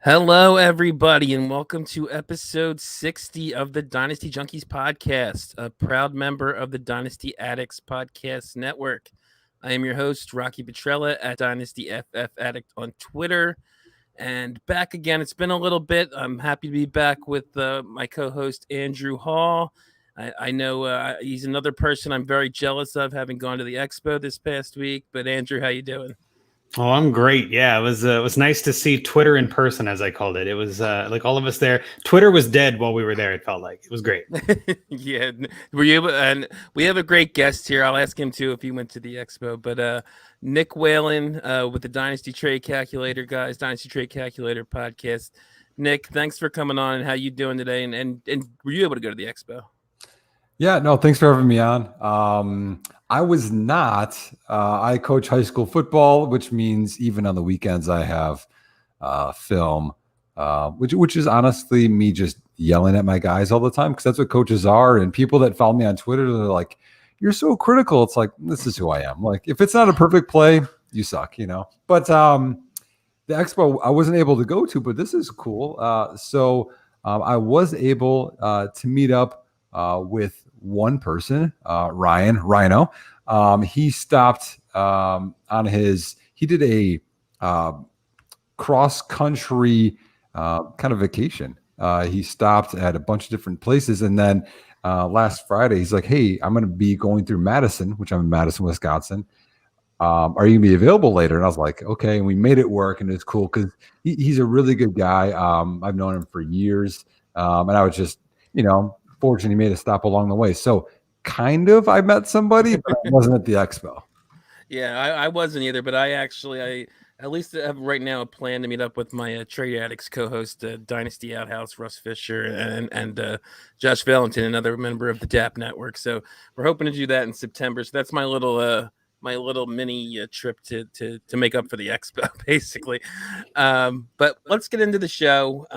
Hello, everybody, and welcome to episode 60 of the Dynasty Junkies podcast, a proud member of the Dynasty Addicts Podcast Network. I am your host, Rocky Petrella at Dynasty FF Addict on Twitter. And back again, it's been a little bit. I'm happy to be back with my co host, Andrew Hall. I know he's another person I'm very jealous of, having gone to the expo this past week. But, Andrew, how you doing? Oh, I'm great. Yeah, it was nice to see Twitter in person, as I called it. It was like all of us there. Twitter was dead while we were there. It felt like it was great. Yeah, were you able? And we have a great guest here. I'll ask him too if he went to the expo. But Nick Whalen with the Dynasty Trade Calculator guys, Dynasty Trade Calculator podcast. Nick, thanks for coming on. And how you doing today? And were you able to go to the expo? Yeah, no, thanks for having me on. I was not. I coach high school football, which means even on the weekends I have film, which is honestly me just yelling at my guys all the time because that's what coaches are. And people that follow me on Twitter, they're like, "You're so critical." It's like, this is who I am. Like, if it's not a perfect play, you suck, you know. But the expo I wasn't able to go to, but this is cool. So I was able to meet up with one person, Rhino. He stopped he did a cross country kind of vacation. He stopped at a bunch of different places. And then last Friday, he's like, "Hey, I'm going to be going through Madison," which I'm in Madison, Wisconsin. Are you going to be available later? And I was like, okay. And we made it work. And it's cool because he's a really good guy. I've known him for years. And I was just, fortunate he made a stop along the way. So kind of I met somebody, but I wasn't at the expo. Yeah, I wasn't either, but I at least have right now a plan to meet up with my Trade Addicts co-host, Dynasty Outhouse, Russ Fisher, and Josh Valentin, another member of the DAP network. So we're hoping to do that in September. So that's my little mini trip to make up for the expo, basically. But let's get into the show.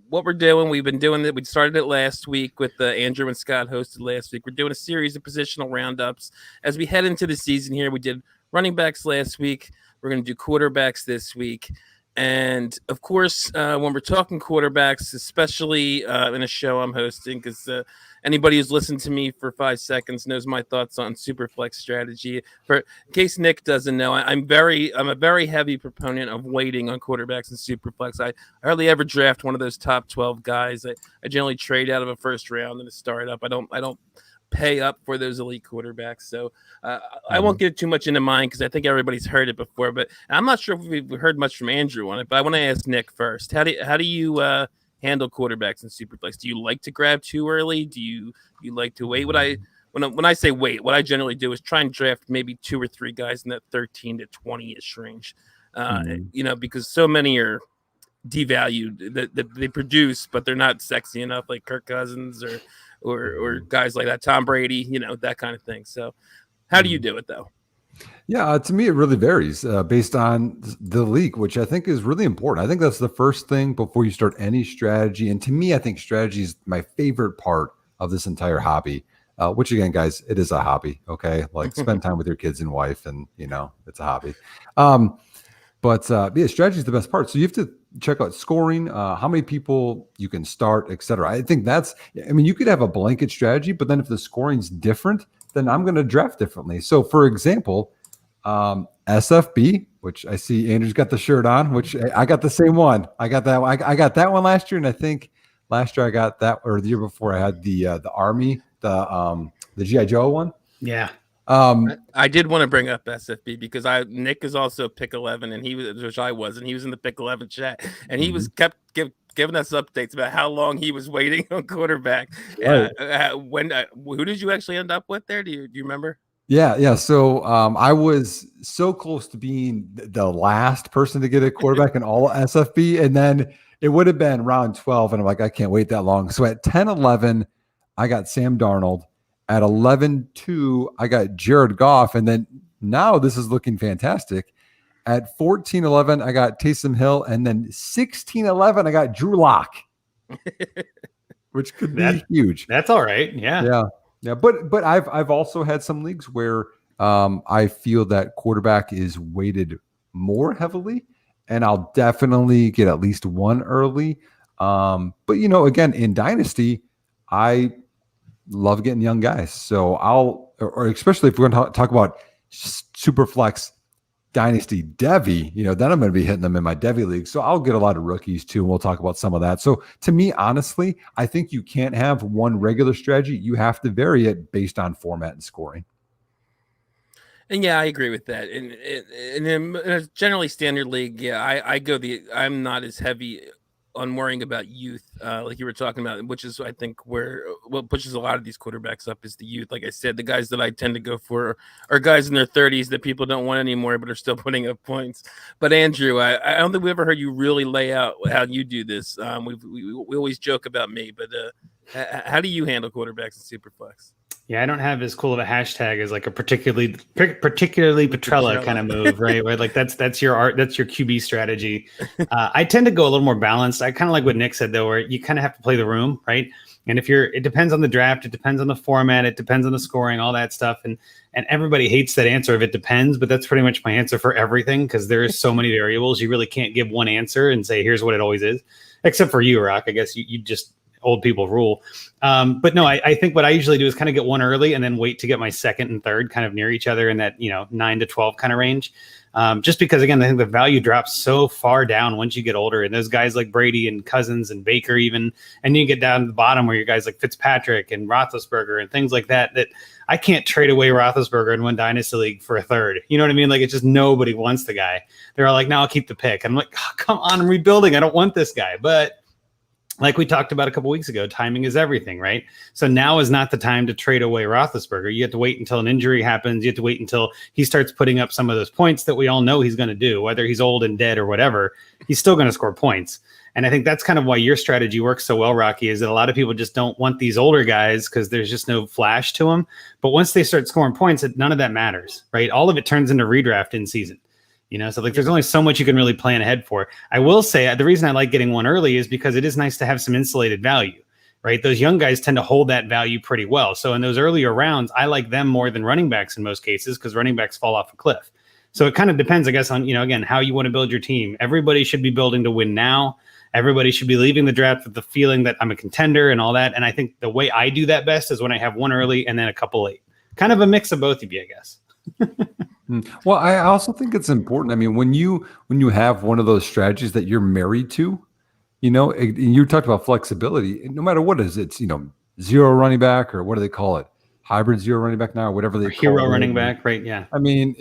What we're doing, we've been doing it. We started it last week with Andrew and Scott hosted last week. We're doing a series of positional roundups as we head into the season here. We did running backs last week. We're going to do quarterbacks this week. And of course, when we're talking quarterbacks, especially in a show I'm hosting, because anybody who's listened to me for 5 seconds knows my thoughts on Superplex strategy. In case Nick doesn't know, I'm a very heavy proponent of waiting on quarterbacks in Superplex. I hardly ever draft one of those top 12 guys. I generally trade out of a first round and a startup. I don't pay up for those elite quarterbacks. So I won't get too much into mine because I think everybody's heard it before, but I'm not sure if we've heard much from Andrew on it, but I want to ask Nick first. How do you handle quarterbacks in Superplex? Do you like to grab too early? Do you like to wait? When I say wait, what I generally do is try and draft maybe 2 or 3 guys in that 13 to 20-ish range, because so many are devalued that they produce, but they're not sexy enough, like Kirk Cousins or guys like that, Tom Brady, that kind of thing. So how do you do it though? Yeah, to me, it really varies based on the league, which I think is really important. I think that's the first thing before you start any strategy. And to me, I think strategy is my favorite part of this entire hobby, which again, guys, it is a hobby. Okay. Like spend time with your kids and wife and, it's a hobby. But strategy is the best part. So you have to check out scoring, how many people you can start, et cetera. I think you could have a blanket strategy, but then if the scoring's different, then I'm going to draft differently. So for example, SFB, which I see Andrew's got the shirt on, which I got the same one. I got that. I got that one last year. And I think last year I got that, or the year before I had the Army, the G.I. Joe one. Yeah. I did want to bring up SFB because Nick is also pick 11 and he was in the pick 11 chat and he was kept giving us updates about how long he was waiting on quarterback. Right. Who did you actually end up with there? Do you remember? Yeah. So I was so close to being the last person to get a quarterback in all SFB, and then it would have been round 12, and I'm like, I can't wait that long. So at 10-11, I got Sam Darnold. At 11-2, I got Jared Goff. And then now this is looking fantastic. At 14-11, I got Taysom Hill. And then 16-11, I got Drew Lock, which could be huge. That's all right. Yeah. Yeah. But I've also had some leagues where I feel that quarterback is weighted more heavily. and I'll definitely get at least one early. But again, in Dynasty, I love getting young guys. So or especially if we're going to talk about Superflex Dynasty Devy, then I'm going to be hitting them in my Devy league. So I'll get a lot of rookies too. And we'll talk about some of that. So to me, honestly, I think you can't have one regular strategy. You have to vary it based on format and scoring. And yeah, I agree with that. And in a generally standard league, yeah, I'm not as heavy on worrying about youth, like you were talking about, which is I think what pushes a lot of these quarterbacks up is the youth. Like I said, the guys that I tend to go for are guys in their 30s that people don't want anymore, but are still putting up points. But Andrew, I don't think we ever heard you really lay out how you do this. We always joke about me, but how do you handle quarterbacks in Superflex? Yeah, I don't have as cool of a hashtag as like a particularly Petrella kind of move, right? Where like that's your art, that's your QB strategy. I tend to go a little more balanced. I kind of like what Nick said though, where you kind of have to play the room, right? And it depends on the draft, it depends on the format, it depends on the scoring, all that stuff. And everybody hates that answer of it depends, but that's pretty much my answer for everything because there's so many variables. You really can't give one answer and say here's what it always is, except for you, Rock. I guess you just old people rule. But no, I think what I usually do is kind of get one early and then wait to get my second and third kind of near each other in that, 9 to 12 kind of range. Just because, again, I think the value drops so far down once you get older. And those guys like Brady and Cousins and Baker even, and you get down to the bottom where your guys like Fitzpatrick and Roethlisberger and things like that I can't trade away Roethlisberger in one Dynasty league for a third. You know what I mean? Like, it's just nobody wants the guy. They're all like, no, I'll keep the pick. I'm like, oh, come on, I'm rebuilding. I don't want this guy. But like we talked about a couple weeks ago, timing is everything, right? So now is not the time to trade away Roethlisberger. You have to wait until an injury happens. You have to wait until he starts putting up some of those points that we all know he's going to do, whether he's old and dead or whatever. He's still going to score points. And I think that's kind of why your strategy works so well, Rocky, is that a lot of people just don't want these older guys because there's just no flash to them. But once they start scoring points, none of that matters, right? All of it turns into redraft in season. So like there's only so much you can really plan ahead for. I will say the reason I like getting one early is because it is nice to have some insulated value, right? Those young guys tend to hold that value pretty well. So in those earlier rounds, I like them more than running backs in most cases because running backs fall off a cliff. So it kind of depends, I guess, on, again, how you want to build your team. Everybody should be building to win now. Everybody should be leaving the draft with the feeling that I'm a contender and all that. And I think the way I do that best is when I have one early and then a couple late. Kind of a mix of both of you, I guess. Well, I also think it's important. I mean, when you have one of those strategies that you're married to, and you talked about flexibility, no matter what it is, it's, zero running back or what do they call it? Hybrid zero running back now, or whatever they call it. Hero running back, right? Yeah. I mean,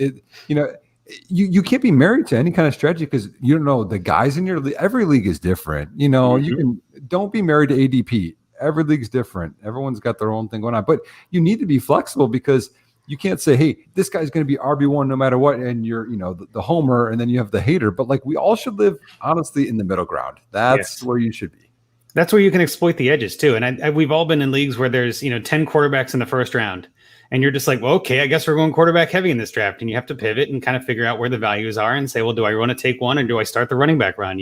you can't be married to any kind of strategy because you don't know the guys in your league. Every league is different. Don't be married to ADP. Every league's different. Everyone's got their own thing going on, but you need to be flexible because you can't say, hey, this guy's going to be RB1 no matter what. And you're, the homer, and then you have the hater. But like, we all should live honestly in the middle ground. That's where you should be. That's where you can exploit the edges too. And we've all been in leagues where there's, 10 quarterbacks in the first round. And you're just like, well, okay, I guess we're going quarterback heavy in this draft. And you have to pivot and kind of figure out where the values are and say, well, do I want to take one or do I start the running back run?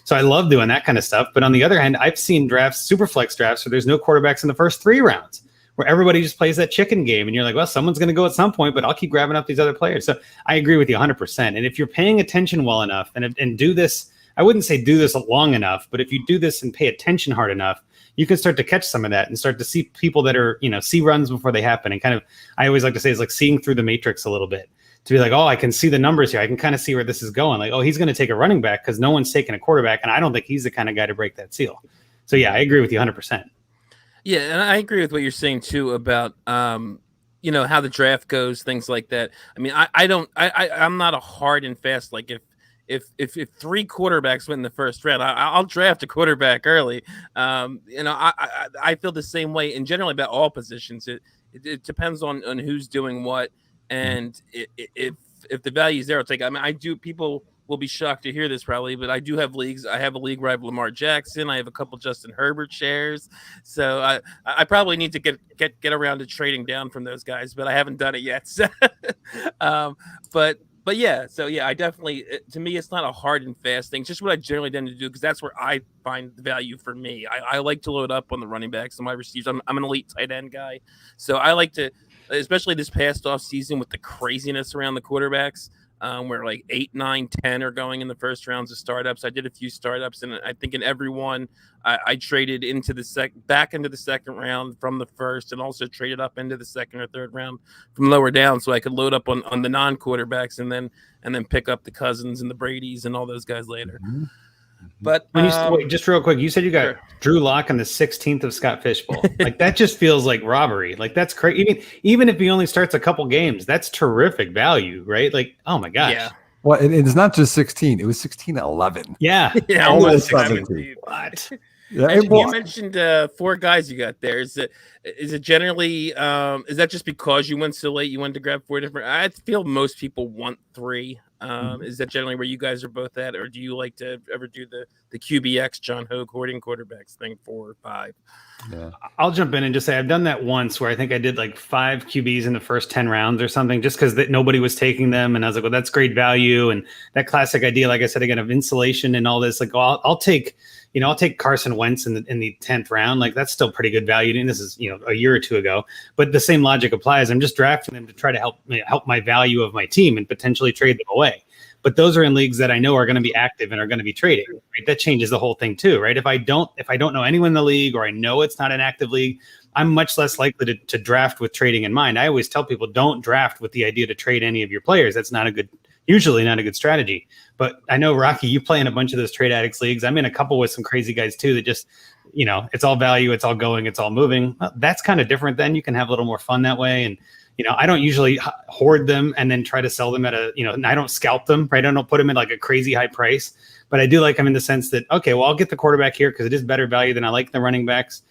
So I love doing that kind of stuff. But on the other hand, I've seen super flex drafts where there's no quarterbacks in the first 3 rounds, where everybody just plays that chicken game. And you're like, well, someone's going to go at some point, but I'll keep grabbing up these other players. So I agree with you 100%. And if you're paying attention well enough and do this, I wouldn't say do this long enough, but if you do this and pay attention hard enough, you can start to catch some of that and start to see people that are, see runs before they happen. And kind of, I always like to say it's like seeing through the matrix a little bit to be like, oh, I can see the numbers here. I can kind of see where this is going. Like, oh, he's going to take a running back because no one's taking a quarterback. And I don't think he's the kind of guy to break that seal. So yeah, I agree with you 100%. Yeah, and I agree with what you're saying too about how the draft goes, things like that. I mean, I'm not a hard and fast like if 3 quarterbacks win the first round, I'll draft a quarterback early. I feel the same way in general about all positions. It depends on who's doing what, and if the value is there, I'll take. I mean, people will be shocked to hear this probably, but I do have leagues. I have a league where I have Lamar Jackson. I have a couple Justin Herbert shares. So I probably need to get around to trading down from those guys, but I haven't done it yet. So, but yeah, so yeah, I definitely, to me, it's not a hard and fast thing. It's just what I generally tend to do because that's where I find the value for me. I like to load up on the running backs and my receivers. I'm an elite tight end guy. So I like to, especially this past off season with the craziness around the quarterbacks, where like 8, 9, 10 are going in the first rounds of startups. I did a few startups, and I think in every one I traded into the back into the second round from the first, and also traded up into the second or third round from lower down, so I could load up on the non-quarterbacks and then pick up the Cousins and the Bradys and all those guys later. Mm-hmm. But when wait, just real quick, you said you got sure. Drew Lock on the 16th of Scott Fishbowl. Like that just feels like robbery. Like that's crazy. Even if he only starts a couple games, that's terrific value, right? Like, oh my gosh. Yeah. Well, it's not just 16. It was 16-11. Yeah. Yeah, almost 17. What? Yeah, And you mentioned 4 guys you got there. Is it generally is that just because you went so late? You went to grab 4 different. I feel most people want 3. Is that generally where you guys are both at, or do you like to ever do the QBX John Hogue hoarding quarterbacks thing 4 or 5? Yeah. I'll jump in and just say I've done that once where I think I did like 5 QBs in the first 10 rounds or something, just because nobody was taking them, and I was like, well, that's great value, and that classic idea, like I said again, of insulation and all this. Like, well, I'll take Carson Wentz in the 10th round. Like that's still pretty good value. And this is, a year or 2 ago, but the same logic applies. I'm just drafting them to try to help my value of my team and potentially trade them away. But those are in leagues that I know are going to be active and are going to be trading. Right? That changes the whole thing too, right? If I don't know anyone in the league, or I know it's not an active league, I'm much less likely to draft with trading in mind. I always tell people, don't draft with the idea to trade any of your players. That's usually not a good strategy. But I know, Rocky, you play in a bunch of those trade addicts leagues. I'm in a couple with some crazy guys too that just, it's all value, it's all going, it's all moving. Well, that's kind of different. Then you can have a little more fun that way. And, I don't usually hoard them and then try to sell them at and I don't scalp them, right? I don't put them in like a crazy high price, but I do like them in the sense that, okay, well, I'll get the quarterback here because it is better value than I like the running backs.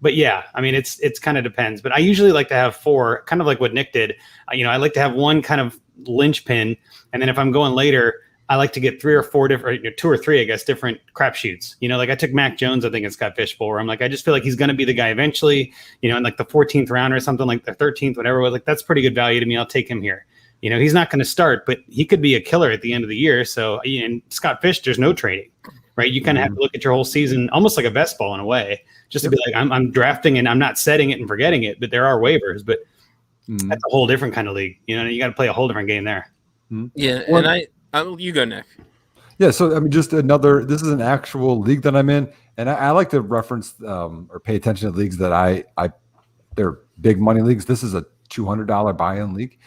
But yeah, I mean, it's kind of depends. But I usually like to have 4, kind of like what Nick did. I like to have one kind of linchpin, and then if I'm going later, I like to get 3 or 4 different, 2 or 3, I guess, different crapshoots. Like I took Mac Jones, I think it's Scott Fishbowl, where I'm like, I just feel like he's going to be the guy eventually, in like the 14th round or something, like the 13th, whatever it was. Like that's pretty good value to me. I'll take him here. He's not going to start, but he could be a killer at the end of the year. So, and Scott Fish, there's no trading, right? You kind of have to look at your whole season almost like a best ball in a way, just to be like, I'm drafting and I'm not setting it and forgetting it, but there are waivers, but that's a whole different kind of league. You got to play a whole different game there. Yeah. Well, and you go, Nick. Yeah, so I mean, this is an actual league that I'm in, and I like to reference or pay attention to leagues that they're big money leagues. This is a $200 buy-in league,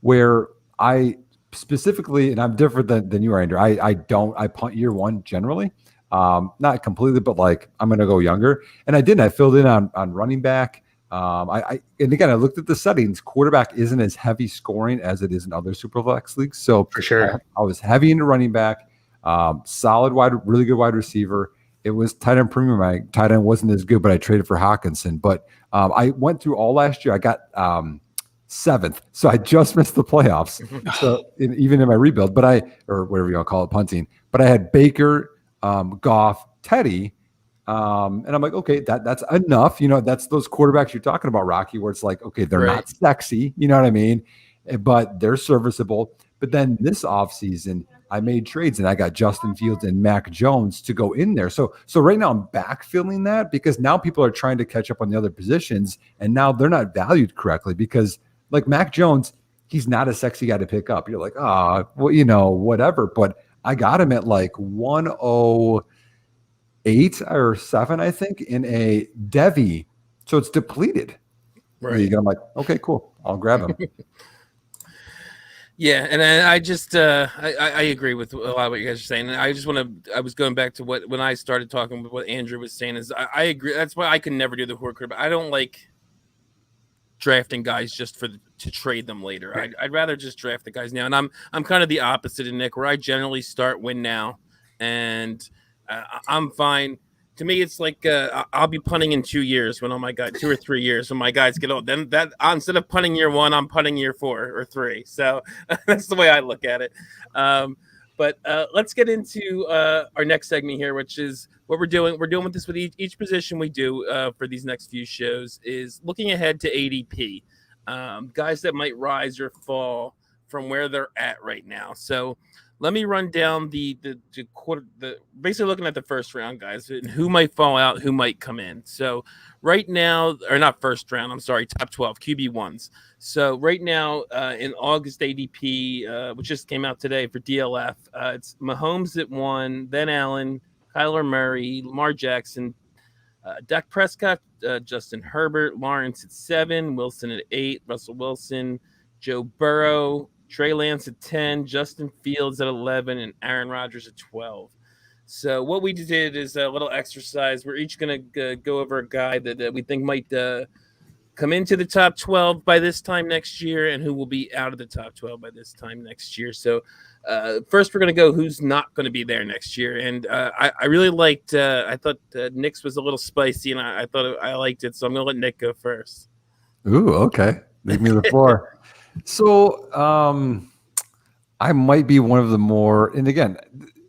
where I specifically, and I'm different than you are, Andrew. I punt year 1 generally, not completely, but like I'm going to go younger, and I filled in on running back. And again, I looked at the settings. Quarterback isn't as heavy scoring as it is in other Superplex leagues. So for sure, I was heavy into running back, solid really good wide receiver. It was tight end premium. My tight end wasn't as good, but I traded for Hawkinson. But I went through all last year. I got 7th, so I just missed the playoffs. So even in my rebuild, or whatever you want to call it, punting. But I had Baker, Goff, Teddy. And I'm like, okay, that's enough. That's those quarterbacks you're talking about, Rocky, where it's like, okay, they're not sexy, you know what I mean? But they're serviceable. But then this offseason, I made trades and I got Justin Fields and Mac Jones to go in there. So right now I'm backfilling that because now people are trying to catch up on the other positions, and now they're not valued correctly because like Mac Jones, he's not a sexy guy to pick up. You're like, well, whatever. But I got him at like 108 or 7, I think, in a Devi. So it's depleted. Right. I'm like, okay, cool. I'll grab him. Yeah, and I just I agree with a lot of what you guys are saying. And I was going back to when I started talking with what Andrew was saying is I agree. That's why I can never do the horde but I don't like drafting guys just to trade them later. Right. I'd rather just draft the guys now. And I'm kind of the opposite of Nick, where I generally start win now, and I'm fine. To me, it's like I'll be punting in 2 years when 2 or 3 years when my guys get old. Then instead of punting year 1, I'm punting year 4 or 3. So that's the way I look at it. But let's get into our next segment here, which is what we're doing. We're doing with this with each position we do for these next few shows is looking ahead to ADP, guys that might rise or fall from where they're at right now. So let me run down the quarter, basically looking at the first round guys and who might fall out, who might come in. So right now, or not first round, I'm sorry, top 12 QB1s. So right now in August ADP, which just came out today for DLF, it's Mahomes at 1, then Allen, Kyler Murray, Lamar Jackson, Dak Prescott, Justin Herbert, Lawrence at 7, Wilson at 8, Russell Wilson, Joe Burrow, Trey Lance at 10, Justin Fields at 11, and Aaron Rodgers at 12. So what we did is a little exercise. We're each going to go over a guy that we think might come into the top 12 by this time next year and who will be out of the top 12 by this time next year. So first we're going to go who's not going to be there next year. And I really liked, I thought Nick's was a little spicy, and I thought I liked it. So I'm going to let Nick go first. Ooh, okay. Leave me the floor. So I might be one of the more, and again,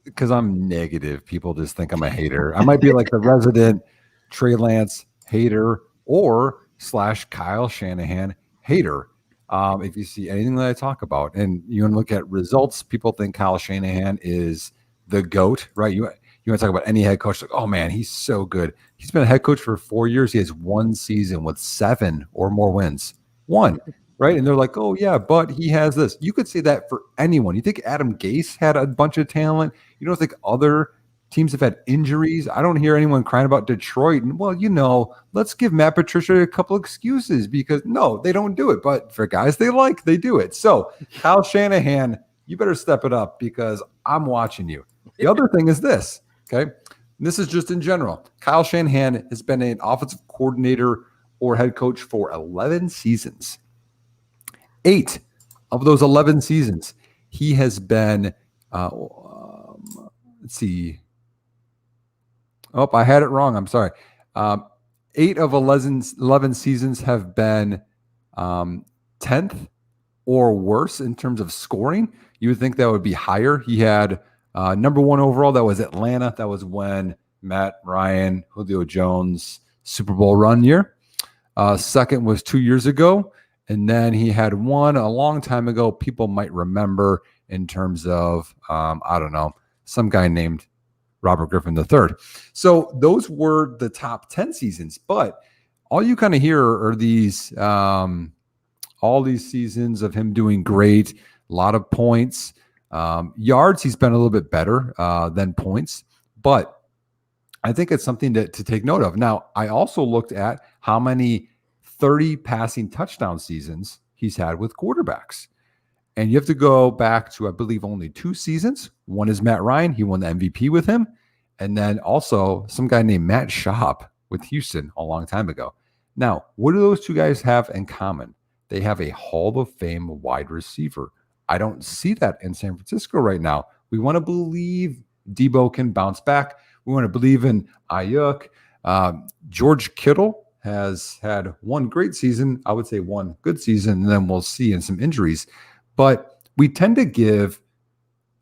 because I'm negative, people just think I'm a hater. I might be like the resident Trey Lance hater or / Kyle Shanahan hater. If you see anything that I talk about, and you want to look at results, people think Kyle Shanahan is the GOAT, right? You want to talk about any head coach, like, oh man, he's so good. He's been a head coach for 4 years. He has one season with 7 or more wins. One. Right. And they're like, oh, yeah, but he has this. You could say that for anyone. You think Adam Gase had a bunch of talent? You don't think other teams have had injuries? I don't hear anyone crying about Detroit. And, well, let's give Matt Patricia a couple excuses because, no, they don't do it. But for guys they do it. So, Kyle Shanahan, you better step it up because I'm watching you. The other thing is this, okay? And this is just in general. Kyle Shanahan has been an offensive coordinator or head coach for 11 seasons. 8 of those 11 seasons, he has been, let's see. Oh, I had it wrong. I'm sorry. 8 of 11 seasons have been 10th or worse in terms of scoring. You would think that would be higher. He had number 1 overall. That was Atlanta. That was when Matt Ryan, Julio Jones, Super Bowl run year. Second was 2 years ago. And then he had one a long time ago, people might remember in terms of, I don't know, some guy named Robert Griffin III. So those were the top 10 seasons. But all you kind of hear are these, all these seasons of him doing great, a lot of points. Yards, he's been a little bit better than points. But I think it's something to take note of. Now, I also looked at how many 30 passing touchdown seasons he's had with quarterbacks. And you have to go back to, I believe, only 2 seasons. One is Matt Ryan. He won the MVP with him. And then also some guy named Matt Schaub with Houston a long time ago. Now, what do those 2 guys have in common? They have a Hall of Fame wide receiver. I don't see that in San Francisco right now. We want to believe Debo can bounce back. We want to believe in Ayuk. George Kittle has had one great season, I would say one good season, and then we'll see in some injuries. But we tend to give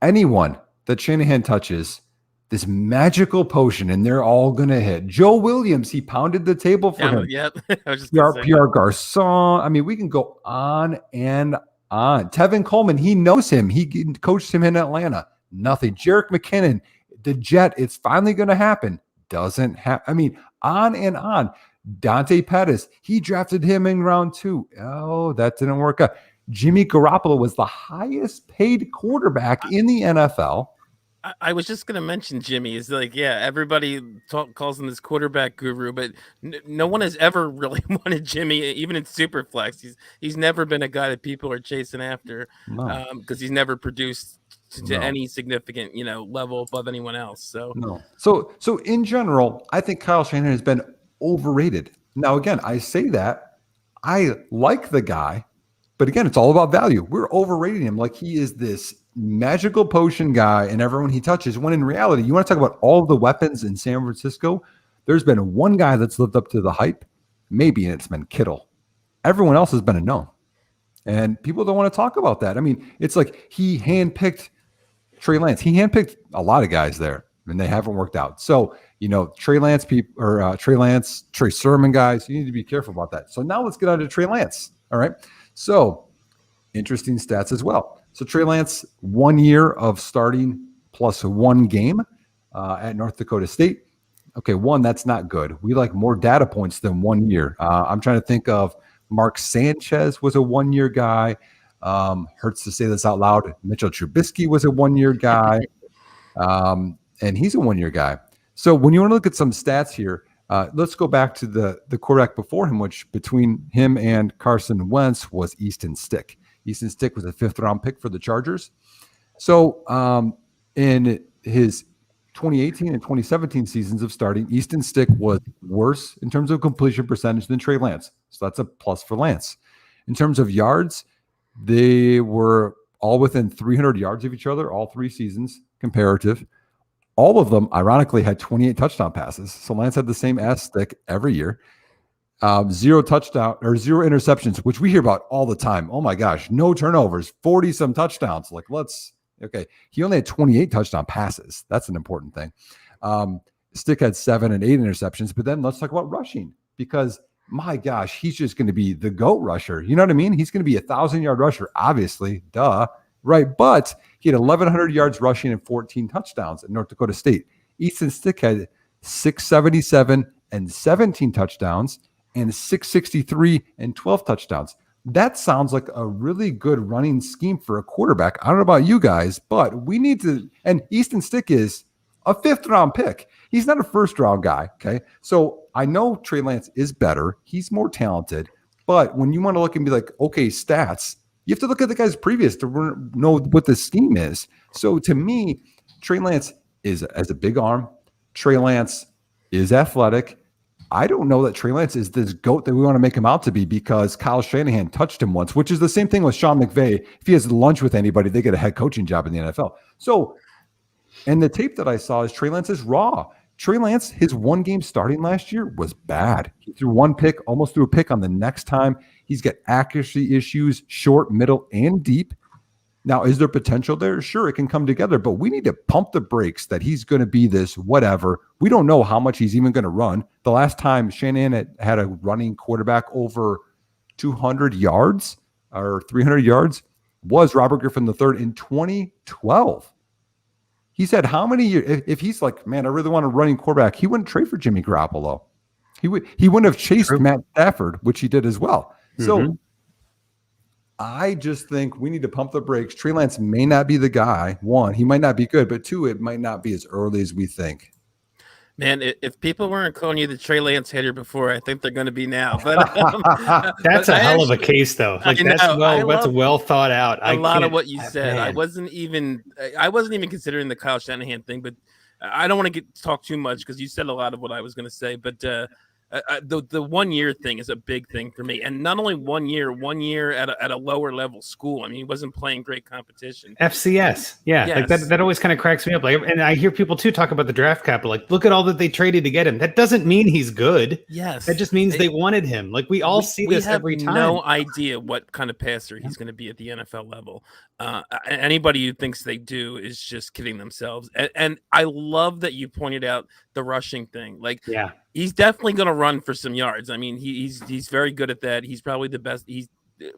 anyone that Shanahan touches this magical potion, and they're all going to hit. Joe Williams, he pounded the table for him. Yeah, I was just Pierre Garçon. I mean, we can go on and on. Tevin Coleman, he knows him. He coached him in Atlanta. Nothing. Jerick McKinnon, the Jet, it's finally going to happen. Doesn't happen. I mean, on and on. Dante Pettis, he drafted him in round 2. Oh, that didn't work out. Jimmy Garoppolo was the highest paid quarterback in the NFL. I was just going to mention Jimmy. Is like, yeah, everybody calls him this quarterback guru, but no one has ever really wanted Jimmy, even in Superflex. He's never been a guy that people are chasing after because he's never produced to any significant, level above anyone else. So no. So in general, I think Kyle Shanahan has been overrated. Now, again, I say that I like the guy, but again, it's all about value. We're overrating him like he is this magical potion guy and everyone he touches, when in reality, you want to talk about all the weapons in San Francisco, there's been one guy that's lived up to the hype, maybe, and it's been Kittle. Everyone else has been a no. And people don't want to talk about that. I mean, it's like he handpicked Trey Lance. He handpicked a lot of guys there, and they haven't worked out. So, Trey Lance, Trey Sermon guys, you need to be careful about that. So now let's get on to Trey Lance. All right. So interesting stats as well. So Trey Lance, 1 year of starting plus 1 game at North Dakota State. Okay, that's not good. We like more data points than 1 year. I'm trying to think of Mark Sanchez was a 1 year guy. Hurts to say this out loud. Mitchell Trubisky was a 1 year guy. And he's a 1 year guy. So when you want to look at some stats here, let's go back to the quarterback before him, which between him and Carson Wentz was Easton Stick. Easton Stick was a 5th round pick for the Chargers. So in his 2018 and 2017 seasons of starting, Easton Stick was worse in terms of completion percentage than Trey Lance. So that's a plus for Lance. In terms of yards, they were all within 300 yards of each other, all 3 seasons comparative. All of them, ironically, had 28 touchdown passes. So Lance had the same ass stick every year. 0 touchdown or 0 interceptions, which we hear about all the time. Oh my gosh, no turnovers, 40 some touchdowns. Okay. He only had 28 touchdown passes. That's an important thing. Stick had 7 and 8 interceptions, but then let's talk about rushing, because my gosh, he's just going to be the GOAT rusher. You know what I mean? He's going to be 1,000-yard rusher, obviously, duh. Right. But he had 1,100 yards rushing and 14 touchdowns at North Dakota State. Easton Stick had 677 and 17 touchdowns and 663 and 12 touchdowns. That sounds like a really good running scheme for a quarterback. I don't know about you guys, but we need to, and Easton Stick is a 5th round pick. He's not a 1st round guy. Okay. So I know Trey Lance is better. He's more talented, but when you want to look and be like, okay, stats, you have to look at the guys previous to know what the scheme is. So to me, Trey Lance has a big arm. Trey Lance is athletic. I don't know that Trey Lance is this GOAT that we want to make him out to be, because Kyle Shanahan touched him once, which is the same thing with Sean McVay. If he has lunch with anybody, they get a head coaching job in the NFL. So, and the tape that I saw is Trey Lance is raw. Trey Lance, his 1 game starting last year was bad. He threw 1 pick, almost threw a pick on the next time. He's got accuracy issues, short, middle, and deep. Now, is there potential there? Sure, it can come together, but we need to pump the brakes that he's going to be this whatever. We don't know how much he's even going to run. The last time Shanahan had a running quarterback over 200 yards or 300 yards was Robert Griffin III in 2012. He said how many years, if he's like, man, I really want a running quarterback, he wouldn't trade for Jimmy Garoppolo. He wouldn't have chased Matt Stafford, which he did as well. So I just think we need to pump the brakes. Trey Lance may not be the guy. 1, he might not be good, but 2, it might not be as early as we think. Man, if people weren't calling you the Trey Lance hater before, I think they're going to be now. But that's a hell of a case, though. Like that's well thought out. A lot of what you said. Man. I wasn't even considering the Kyle Shanahan thing, but I don't want to talk too much because you said a lot of what I was going to say. But the 1 year thing is a big thing for me, and not only 1 year at a lower level school. I mean, he wasn't playing great competition. FCS, yeah, yes. Like that always kind of cracks me up. Like, and I hear people too talk about the draft capital. Like, look at all that they traded to get him. That doesn't mean he's good. Yes, that just means they wanted him. Like we see this every time. No idea what kind of passer he's going to be at the NFL level. Anybody who thinks they do is just kidding themselves. And I love that you pointed out the rushing thing. Like, yeah. He's definitely going to run for some yards. I mean, he's very good at that. He's probably the best. He's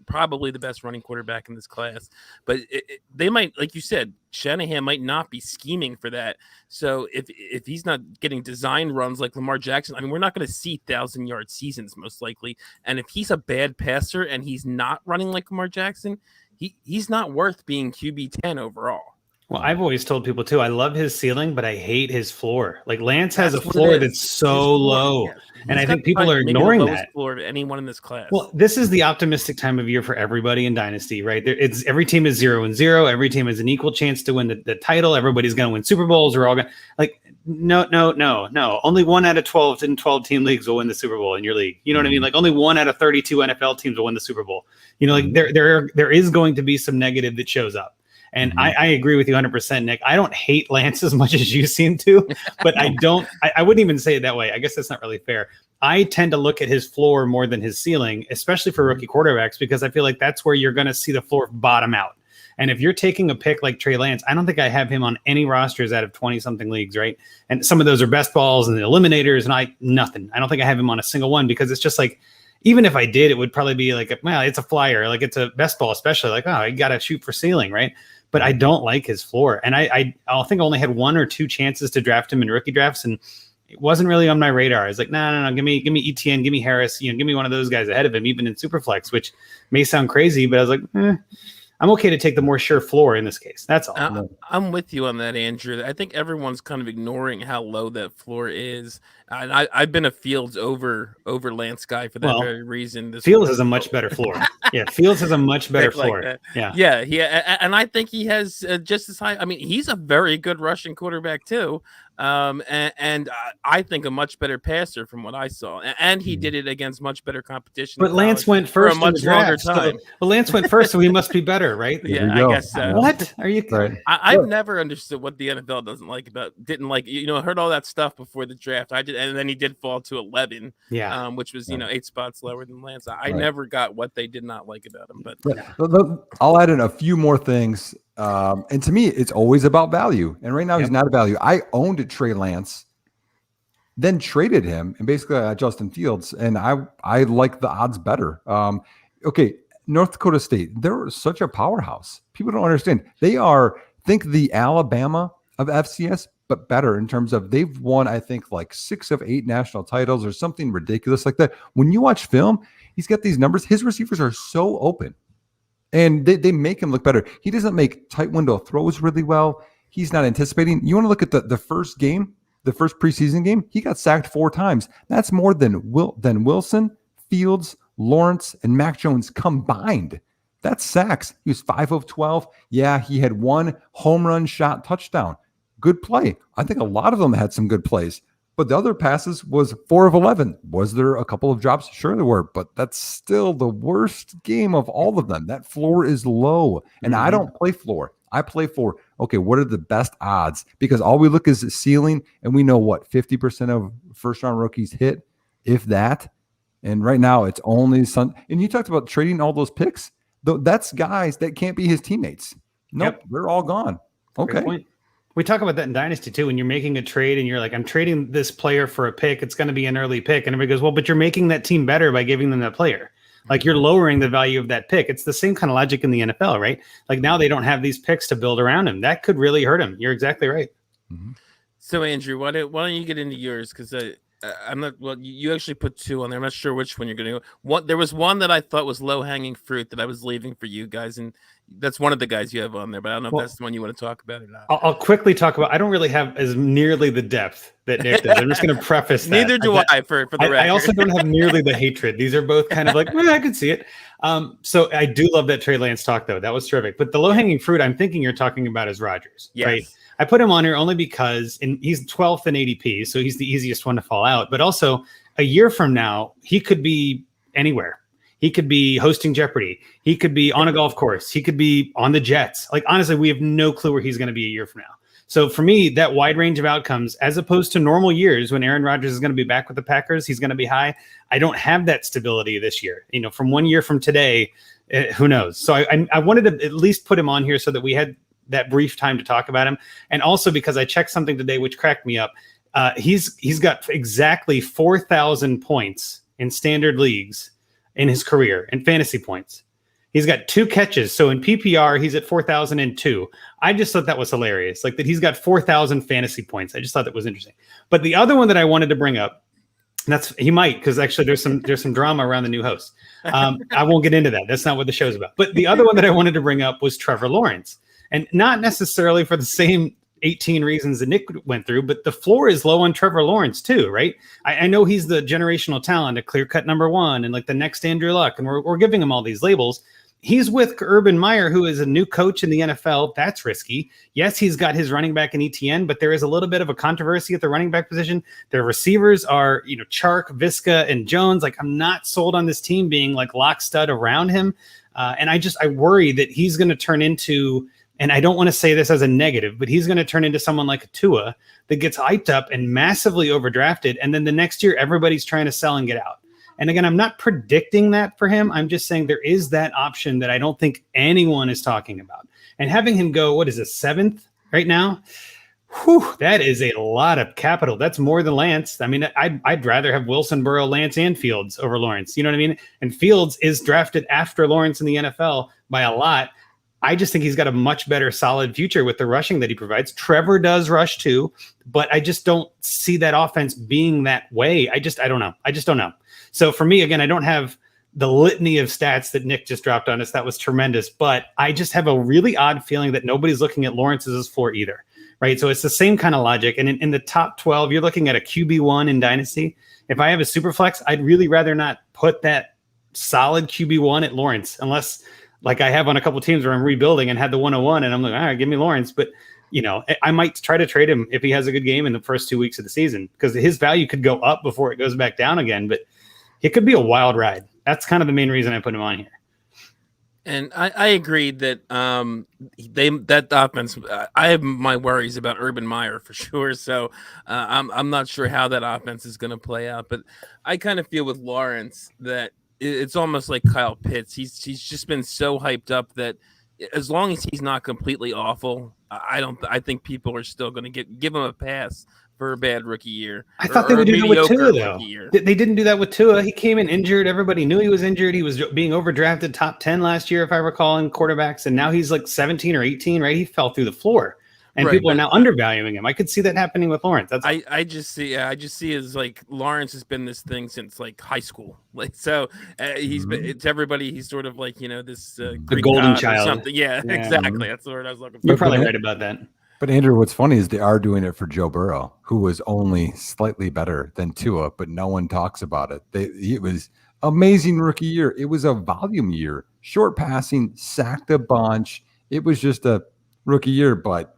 probably the best running quarterback in this class. But they might, like you said, Shanahan might not be scheming for that. So if he's not getting design runs like Lamar Jackson, I mean, we're not going to see 1,000-yard seasons most likely. And if he's a bad passer and he's not running like Lamar Jackson, he's not worth being QB 10 overall. Well, I've always told people too, I love his ceiling, but I hate his floor. Like Lance has a floor that's so low. Yeah. And I think people are ignoring that. Floor of anyone in this class. Well, this is the optimistic time of year for everybody in Dynasty, right? It's every team is 0-0. Every team has an equal chance to win the title. Everybody's going to win Super Bowls. We're all going like, no. Only 1 out of 12 in 12 team leagues will win the Super Bowl in your league. You know what I mean? Like only 1 out of 32 NFL teams will win the Super Bowl. You know, like there is going to be some negative that shows up. And I agree with you 100%, Nick. I don't hate Lance as much as you seem to, but I wouldn't even say it that way. I guess that's not really fair. I tend to look at his floor more than his ceiling, especially for rookie quarterbacks, because I feel like that's where you're going to see the floor bottom out. And if you're taking a pick like Trey Lance, I don't think I have him on any rosters out of 20-something leagues, right? And some of those are best balls and the eliminators, and nothing. I don't think I have him on a single one because it's just like, even if I did, it would probably be like, well, it's a flyer, like it's a best ball, especially like, oh, you got to shoot for ceiling, right? But I don't like his floor. And I think I only had 1 or 2 chances to draft him in rookie drafts, and it wasn't really on my radar. I was like, no, give me ETN, give me Harris, give me one of those guys ahead of him, even in Superflex, which may sound crazy, but I was like, I'm okay to take the more sure floor in this case. That's all. I'm with you on that, Andrew. I think everyone's kind of ignoring how low that floor is. And I've been a Fields over Lance guy for that very reason. Fields has a much better floor. Yeah, Fields has a much better floor. Yeah. And I think he has just as high. I mean, he's a very good rushing quarterback too. And I think a much better passer from what I saw, and he did it against much better competition. But Lance went first for a much longer time. So, Lance went first, so he must be better, right? Yeah, I guess so. What are you? Right. I've never understood what the NFL didn't like. I heard all that stuff before the draft. I did, and then he did fall to 11. Yeah, which was 8 spots lower than Lance. I never got what they did not like about him. But I'll add in a few more things. And to me, it's always about value. And right now, he's not a value. I owned Trey Lance, then traded him, and basically I got Justin Fields, and I like the odds better. Okay, North Dakota State, they're such a powerhouse. People don't understand. They think the Alabama of FCS, but better in terms of they've won, I think, like 6 of 8 national titles or something ridiculous like that. When you watch film, he's got these numbers. His receivers are so open. And they make him look better. He doesn't make tight window throws really well. He's not anticipating. You want to look at the first game, the first preseason game, he got sacked 4 times. That's more than Wilson, Fields, Lawrence, and Mac Jones combined. That's sacks. He was 5 of 12. Yeah, he had 1 home run shot touchdown. Good play. I think a lot of them had some good plays. But the other passes was 4 of 11. Was there a couple of drops? Sure there were, but that's still the worst game of all of them. That floor is low, and I don't play floor. I play for, okay, what are the best odds? Because all we look is the ceiling, and we know what 50% of first-round rookies hit, if that. And right now, it's only And you talked about trading all those picks. That's guys that can't be his teammates. Nope, they're all gone. Okay. We talk about that in Dynasty too. When you're making a trade and you're like, I'm trading this player for a pick, it's going to be an early pick. And everybody goes, well, but you're making that team better by giving them that player. Like you're lowering the value of that pick. It's the same kind of logic in the NFL, right? Like now they don't have these picks to build around him. That could really hurt him. You're exactly right. Mm-hmm. So Andrew, why don't you get into yours? Because I'm not. Well, you actually put 2 on there. I'm not sure which one you're going to go. There was one that I thought was low hanging fruit that I was leaving for you guys, and that's one of the guys you have on there. But I don't know if that's the one you want to talk about or not. I'll quickly talk about. I don't really have as nearly the depth that Nick does. I'm just going to preface that. Neither do I. For the record, I also don't have nearly the hatred. These are both kind of like, I could see it. So I do love that Trey Lance talk though. That was terrific. But the low hanging fruit I'm thinking you're talking about is Rodgers, right? I put him on here only because he's 12th in ADP, so he's the easiest one to fall out. But also, a year from now, he could be anywhere. He could be hosting Jeopardy. He could be on a golf course. He could be on the Jets. Like, honestly, we have no clue where he's going to be a year from now. So for me, that wide range of outcomes, as opposed to normal years when Aaron Rodgers is going to be back with the Packers, he's going to be high. I don't have that stability this year. From 1 year from today, who knows? So I wanted to at least put him on here so that we had that brief time to talk about him. And also because I checked something today, which cracked me up. He's got exactly 4,000 points in standard leagues in his career in fantasy points. He's got 2 catches. So in PPR, he's at 4,002. I just thought that was hilarious. Like that he's got 4,000 fantasy points. I just thought that was interesting. But the other one that I wanted to bring up, he might, because actually there's some drama around the new host. I won't get into that. That's not what the show's about. But the other one that I wanted to bring up was Trevor Lawrence. And not necessarily for the same 18 reasons that Nick went through, but the floor is low on Trevor Lawrence too, right? I know he's the generational talent, a clear-cut number 1, and like the next Andrew Luck, and we're giving him all these labels. He's with Urban Meyer, who is a new coach in the NFL. That's risky. Yes, he's got his running back in ETN, but there is a little bit of a controversy at the running back position. Their receivers are, Chark, Visca, and Jones. Like, I'm not sold on this team being like lock stud around him. And I worry that he's going to turn into, and I don't want to say this as a negative, but he's going to turn into someone like a Tua that gets hyped up and massively overdrafted. And then the next year, everybody's trying to sell and get out. And again, I'm not predicting that for him. I'm just saying there is that option that I don't think anyone is talking about. And having him go, what is it, 7th right now? Whew, that is a lot of capital. That's more than Lance. I mean, I'd rather have Wilson, Burrow, Lance, and Fields over Lawrence. You know what I mean? And Fields is drafted after Lawrence in the NFL by a lot. I just think he's got a much better solid future with the rushing that he provides. Trevor does rush too, but I just don't see that offense being that way. I don't know. I just don't know. So for me, again, I don't have the litany of stats that Nick just dropped on us. That was tremendous, but I just have a really odd feeling that nobody's looking at Lawrence as his floor either. Right. So it's the same kind of logic. And in the top 12, you're looking at a QB1 in Dynasty. If I have a Superflex, I'd really rather not put that solid QB1 at Lawrence, unless like I have on a couple teams where I'm rebuilding and had the 101 and I'm like, all right, give me Lawrence. But, you know, I might try to trade him if he has a good game in the first 2 weeks of the season, because his value could go up before it goes back down again. But it could be a wild ride. That's kind of the main reason I put him on here. And I agree that that offense. I have my worries about Urban Meyer for sure. So I'm not sure how that offense is going to play out. But I kind of feel with Lawrence that it's almost like Kyle Pitts. He's just been so hyped up that as long as he's not completely awful, I think people are still going to give him a pass for a bad rookie year. I thought they would do that with Tua, though. They didn't do that with Tua. He came in injured. Everybody knew he was injured. He was being overdrafted top 10 last year, if I recall, in quarterbacks. And now he's like 17 or 18, right? He fell through the floor. And people are now undervaluing him. I could see that happening with Lawrence. I just see as like Lawrence has been this thing since like high school. Like so, he's been it's everybody. He's sort of like this the golden child. Or something. Yeah, exactly. That's the word I was looking for. You're probably right about that. But Andrew, what's funny is they are doing it for Joe Burrow, who was only slightly better than Tua, but no one talks about it. It was amazing rookie year. It was a volume year, short passing, sacked a bunch. It was just a rookie year, but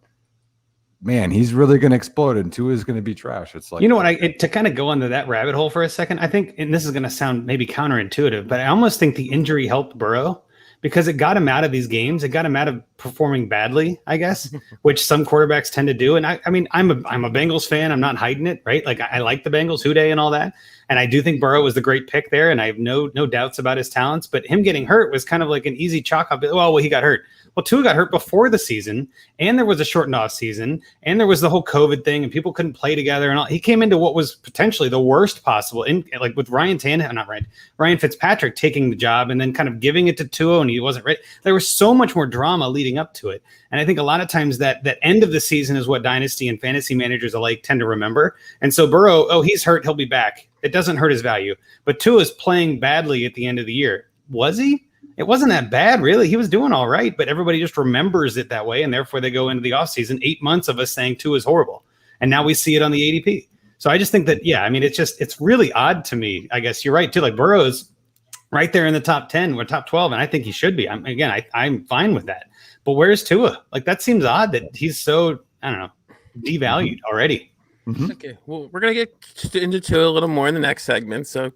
man, he's really going to explode, and Tua is going to be trash. It's like, you know what? To kind of go into that rabbit hole for a second, I think, and this is going to sound maybe counterintuitive, but I almost think the injury helped Burrow, because it got him out of these games. It got him out of performing badly, I guess, which some quarterbacks tend to do. And I mean, I'm a Bengals fan. I'm not hiding it, right? Like I like the Bengals, Houday and all that. And I do think Burrow was the great pick there. And I have no doubts about his talents, but him getting hurt was kind of like an easy chalk up. Well, he got hurt. Well, Tua got hurt before the season, and there was a shortened off season, and there was the whole COVID thing, and people couldn't play together. And all. He came into what was potentially the worst possible, like with Ryan Fitzpatrick taking the job and then kind of giving it to Tua, and he wasn't ready. There was so much more drama leading up to it, and I think a lot of times that end of the season is what dynasty and fantasy managers alike tend to remember. And so Burrow, he's hurt, he'll be back. It doesn't hurt his value, but Tua is playing badly at the end of the year. Was he? It wasn't that bad, really. He was doing all right, but everybody just remembers it that way, and therefore they go into the offseason, 8 months of us saying Tua is horrible, and now we see it on the ADP. So I just think that, I mean, it's really odd to me. I guess you're right, too. Like Burrow's right there in the top 10 or top 12, and I think he should be. I'm fine with that. But where's Tua? Like, that seems odd that he's so, I don't know, devalued already. Mm-hmm. Okay, well, we're gonna get into Tua a little more in the next segment, so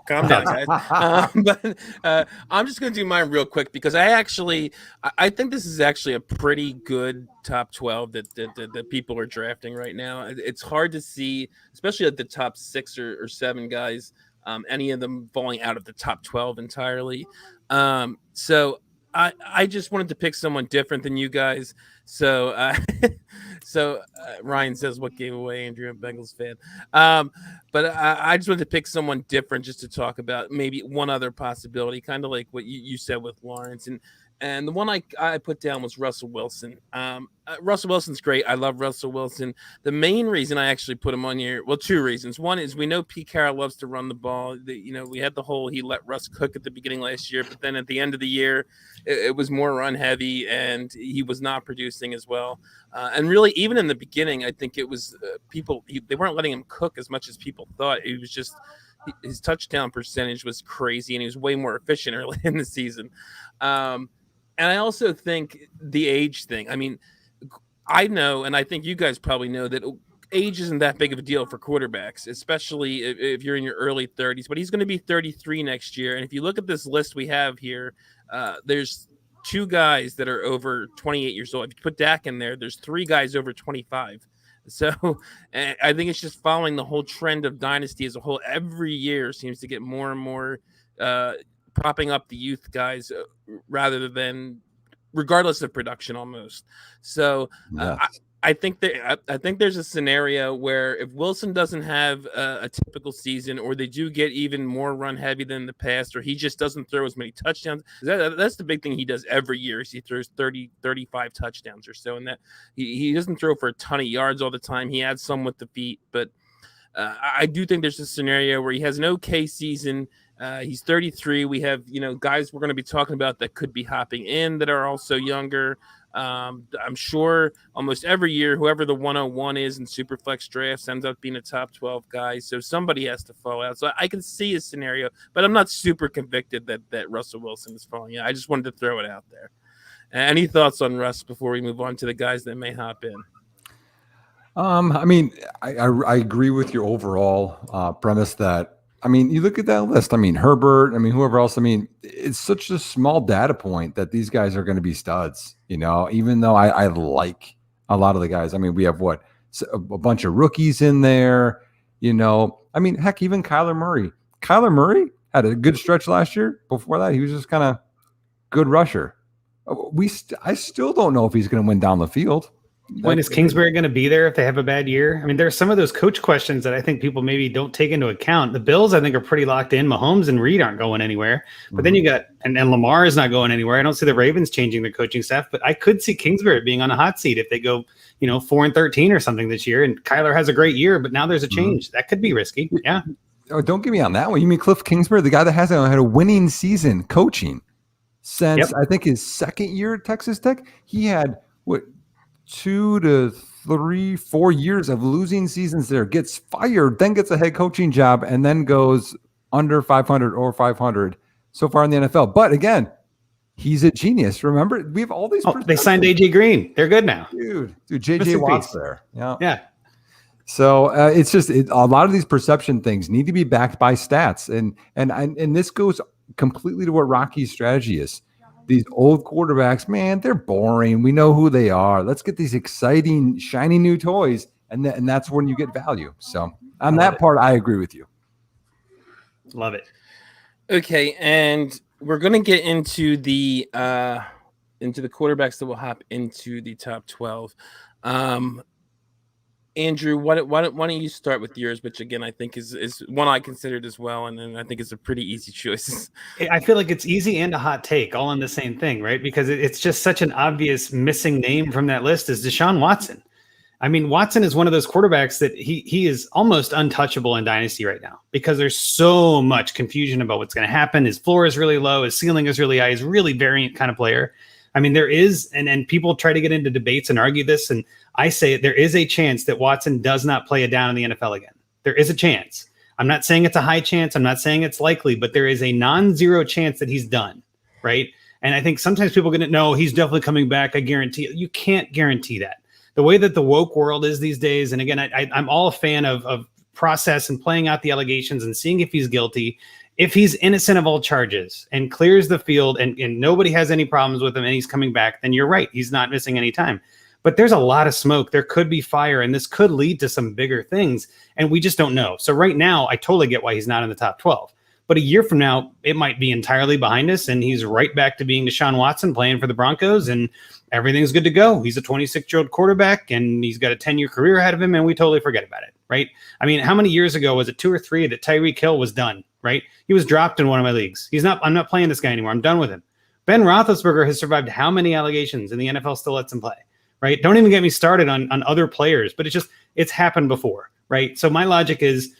calm down, guys. But I'm just gonna do mine real quick, because I think this is actually a pretty good top 12 that people are drafting right now. It's hard to see, especially at the top 6 or 7 guys, any of them falling out of the top 12 entirely. So I just wanted to pick someone different than you guys. So Ryan says, what gave away Andrew, a Bengals fan? But I just wanted to pick someone different just to talk about maybe one other possibility, kind of like what you said with Lawrence. And the one I put down was Russell Wilson. Russell Wilson's great. I love Russell Wilson. The main reason I actually put him on here, well, 2 reasons. One is we know Pete Carroll loves to run the ball. We had the whole he let Russ cook at the beginning last year, but then at the end of the year, it was more run heavy, and he was not producing as well. And really, even in the beginning, I think it was they weren't letting him cook as much as people thought. It was just his touchdown percentage was crazy, and he was way more efficient early in the season. And I also think the age thing. I mean, I know, and I think you guys probably know, that age isn't that big of a deal for quarterbacks, especially if you're in your early 30s. But he's going to be 33 next year. And if you look at this list we have here, there's 2 guys that are over 28 years old. If you put Dak in there, there's 3 guys over 25. So I think it's just following the whole trend of Dynasty as a whole. Every year seems to get more and more propping up the youth guys rather than regardless of production almost. So I think there's a scenario where if Wilson doesn't have a typical season, or they do get even more run heavy than the past, or he just doesn't throw as many touchdowns. That's the big thing he does every year is he throws 30, 35 touchdowns or so. And that he doesn't throw for a ton of yards all the time. He adds some with the feet, but I do think there's a scenario where he has an okay season. He's 33. We have, guys we're going to be talking about that could be hopping in that are also younger. I'm sure almost every year, whoever the 101 is in Superflex drafts ends up being a top 12 guy. So somebody has to fall out. So I can see a scenario, but I'm not super convicted that Russell Wilson is falling out. I just wanted to throw it out there. Any thoughts on Russ before we move on to the guys that may hop in? I mean, I agree with your overall premise that, I mean, you look at that list. I mean, Herbert, whoever else. I mean, it's such a small data point that these guys are going to be studs, even though I like a lot of the guys. I mean, we have a bunch of rookies in there, I mean, heck, even Kyler Murray. Kyler Murray had a good stretch last year. Before that, he was just kind of good rusher. I still don't know if he's going to win down the field. When is Kingsbury going to be there if they have a bad year? I mean, there are some of those coach questions that I think people maybe don't take into account. The Bills, I think, are pretty locked in. Mahomes and Reed aren't going anywhere. But then you got and Lamar is not going anywhere. I don't see the Ravens changing their coaching staff, but I could see Kingsbury being on a hot seat if they go, 4-13 or something this year. And Kyler has a great year, but now there's a change. That could be risky. Yeah. Oh, don't get me on that one. You mean Cliff Kingsbury, the guy that hasn't had a winning season coaching since I think his second year at Texas Tech? He had 2 to 3, 4 years of losing seasons there, gets fired, then gets a head coaching job, and then goes under 500 or 500 so far in the NFL. But again, he's a genius. Remember, we have all these. They signed AJ Green. They're good now. Dude, JJ Watt's there. Yeah. So it's just a lot of these perception things need to be backed by stats, and this goes completely to what Rocky's strategy is. These old quarterbacks, man, they're boring. We know who they are. Let's get these exciting, shiny new toys, and that's when you get value. So on that part, I agree with you. Love it. Okay, and we're going to get into the quarterbacks that will hop into the top 12. Andrew, why don't you start with yours, which again I think is one I considered as well, and then I think it's a pretty easy choice. I feel like it's easy and a hot take all in the same thing, right? Because it's just such an obvious missing name from that list is Desean Watson. I mean, Watson is one of those quarterbacks that he is almost untouchable in Dynasty right now because there's so much confusion about what's going to happen. His floor is really low, his ceiling is really high. He's a really variant kind of player. I mean, there is, and people try to get into debates and argue this, and I say there is a chance that Watson does not play it down in the NFL again. There is a chance. I'm not saying it's a high chance. I'm not saying it's likely, but there is a non-zero chance that he's done, right? And I think sometimes people get no, he's definitely coming back. I guarantee it. You can't guarantee that. The way that the woke world is these days, and again, I'm all a fan of process and playing out the allegations and seeing if he's guilty. If he's innocent of all charges and clears the field and nobody has any problems with him and he's coming back, then you're right. He's not missing any time. But there's a lot of smoke. There could be fire, and this could lead to some bigger things, and we just don't know. So right now, I totally get why he's not in the top 12. But a year from now, it might be entirely behind us, and he's right back to being Desean Watson playing for the Broncos, and everything's good to go. He's a 26-year-old quarterback, and he's got a 10-year career ahead of him, and we totally forget about it, right? I mean, how many years ago was it 2 or 3 that Tyreek Hill was done, right? He was dropped in one of my leagues. I'm not playing this guy anymore. I'm done with him. Ben Roethlisberger has survived how many allegations, and the NFL still lets him play, right? Don't even get me started on other players, but it's happened before, right? So my logic is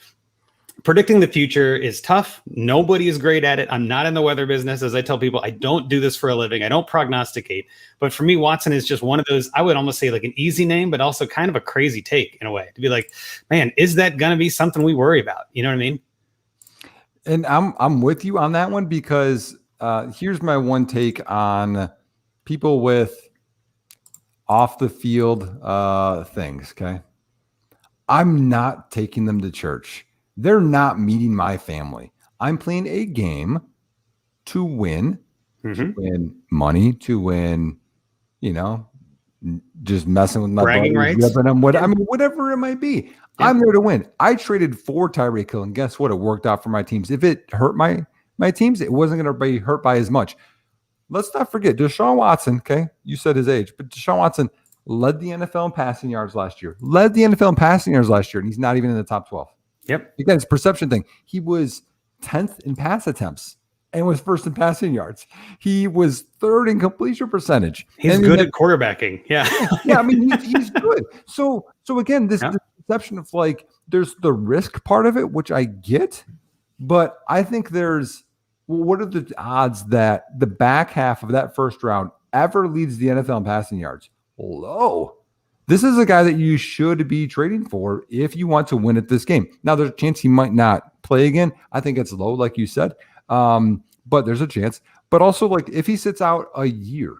predicting the future is tough. Nobody is great at it. I'm not in the weather business. As I tell people, I don't do this for a living. I don't prognosticate. But for me, Watson is just one of those, I would almost say like an easy name, but also kind of a crazy take in a way to be like, man, is that going to be something we worry about? You know what I mean? And I'm with you on that one because here's my one take on people with off the field things. Okay. I'm not taking them to church. They're not meeting my family. I'm playing a game to win, to win money, to win, just messing with my bragging rights. Whatever it might be. Yeah. I'm there to win. I traded for Tyreek Hill, and guess what? It worked out for my teams. If it hurt my teams, it wasn't going to be hurt by as much. Let's not forget Desean Watson. Okay, you said his age, but Desean Watson led the NFL in passing yards last year. And he's not even in the top 12. Yep. Again, it's a perception thing. He was 10th in pass attempts and was first in passing yards. He was third in completion percentage. He's good at quarterbacking. Yeah. Yeah, I mean, he's good. So again, this perception of like, there's the risk part of it, which I get, but I think what are the odds that the back half of that first round ever leads the NFL in passing yards? Low. This is a guy that you should be trading for if you want to win at this game. Now, there's a chance he might not play again. I think it's low, like you said, but there's a chance. But also, like, if he sits out a year,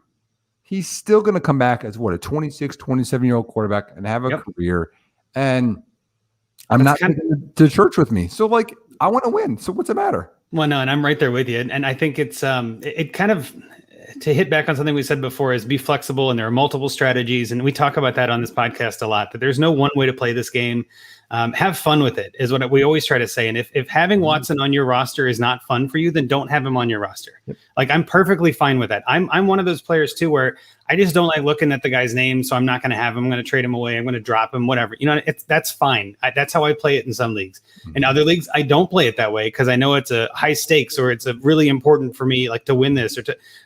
he's still going to come back as a 26, 27-year-old quarterback and have a career. And I'm not taking to church with me. So, like, I want to win. So what's the matter? Well, no, and I'm right there with you. And I think it's it kind of, to hit back on something we said before, is be flexible, and there are multiple strategies. And we talk about that on this podcast a lot, that there's no one way to play this game. Have fun with it is what we always try to say. And if having Watson on your roster is not fun for you, then don't have him on your roster. Yep. Like, I'm perfectly fine with that. I'm one of those players too, where I just don't like looking at the guy's name. So I'm not going to have him. I'm going to trade him away. I'm going to drop him, whatever. That's fine. That's how I play it in some leagues. In other leagues, I don't play it that way because I know it's a high stakes, or it's a really important for me, like, to win this,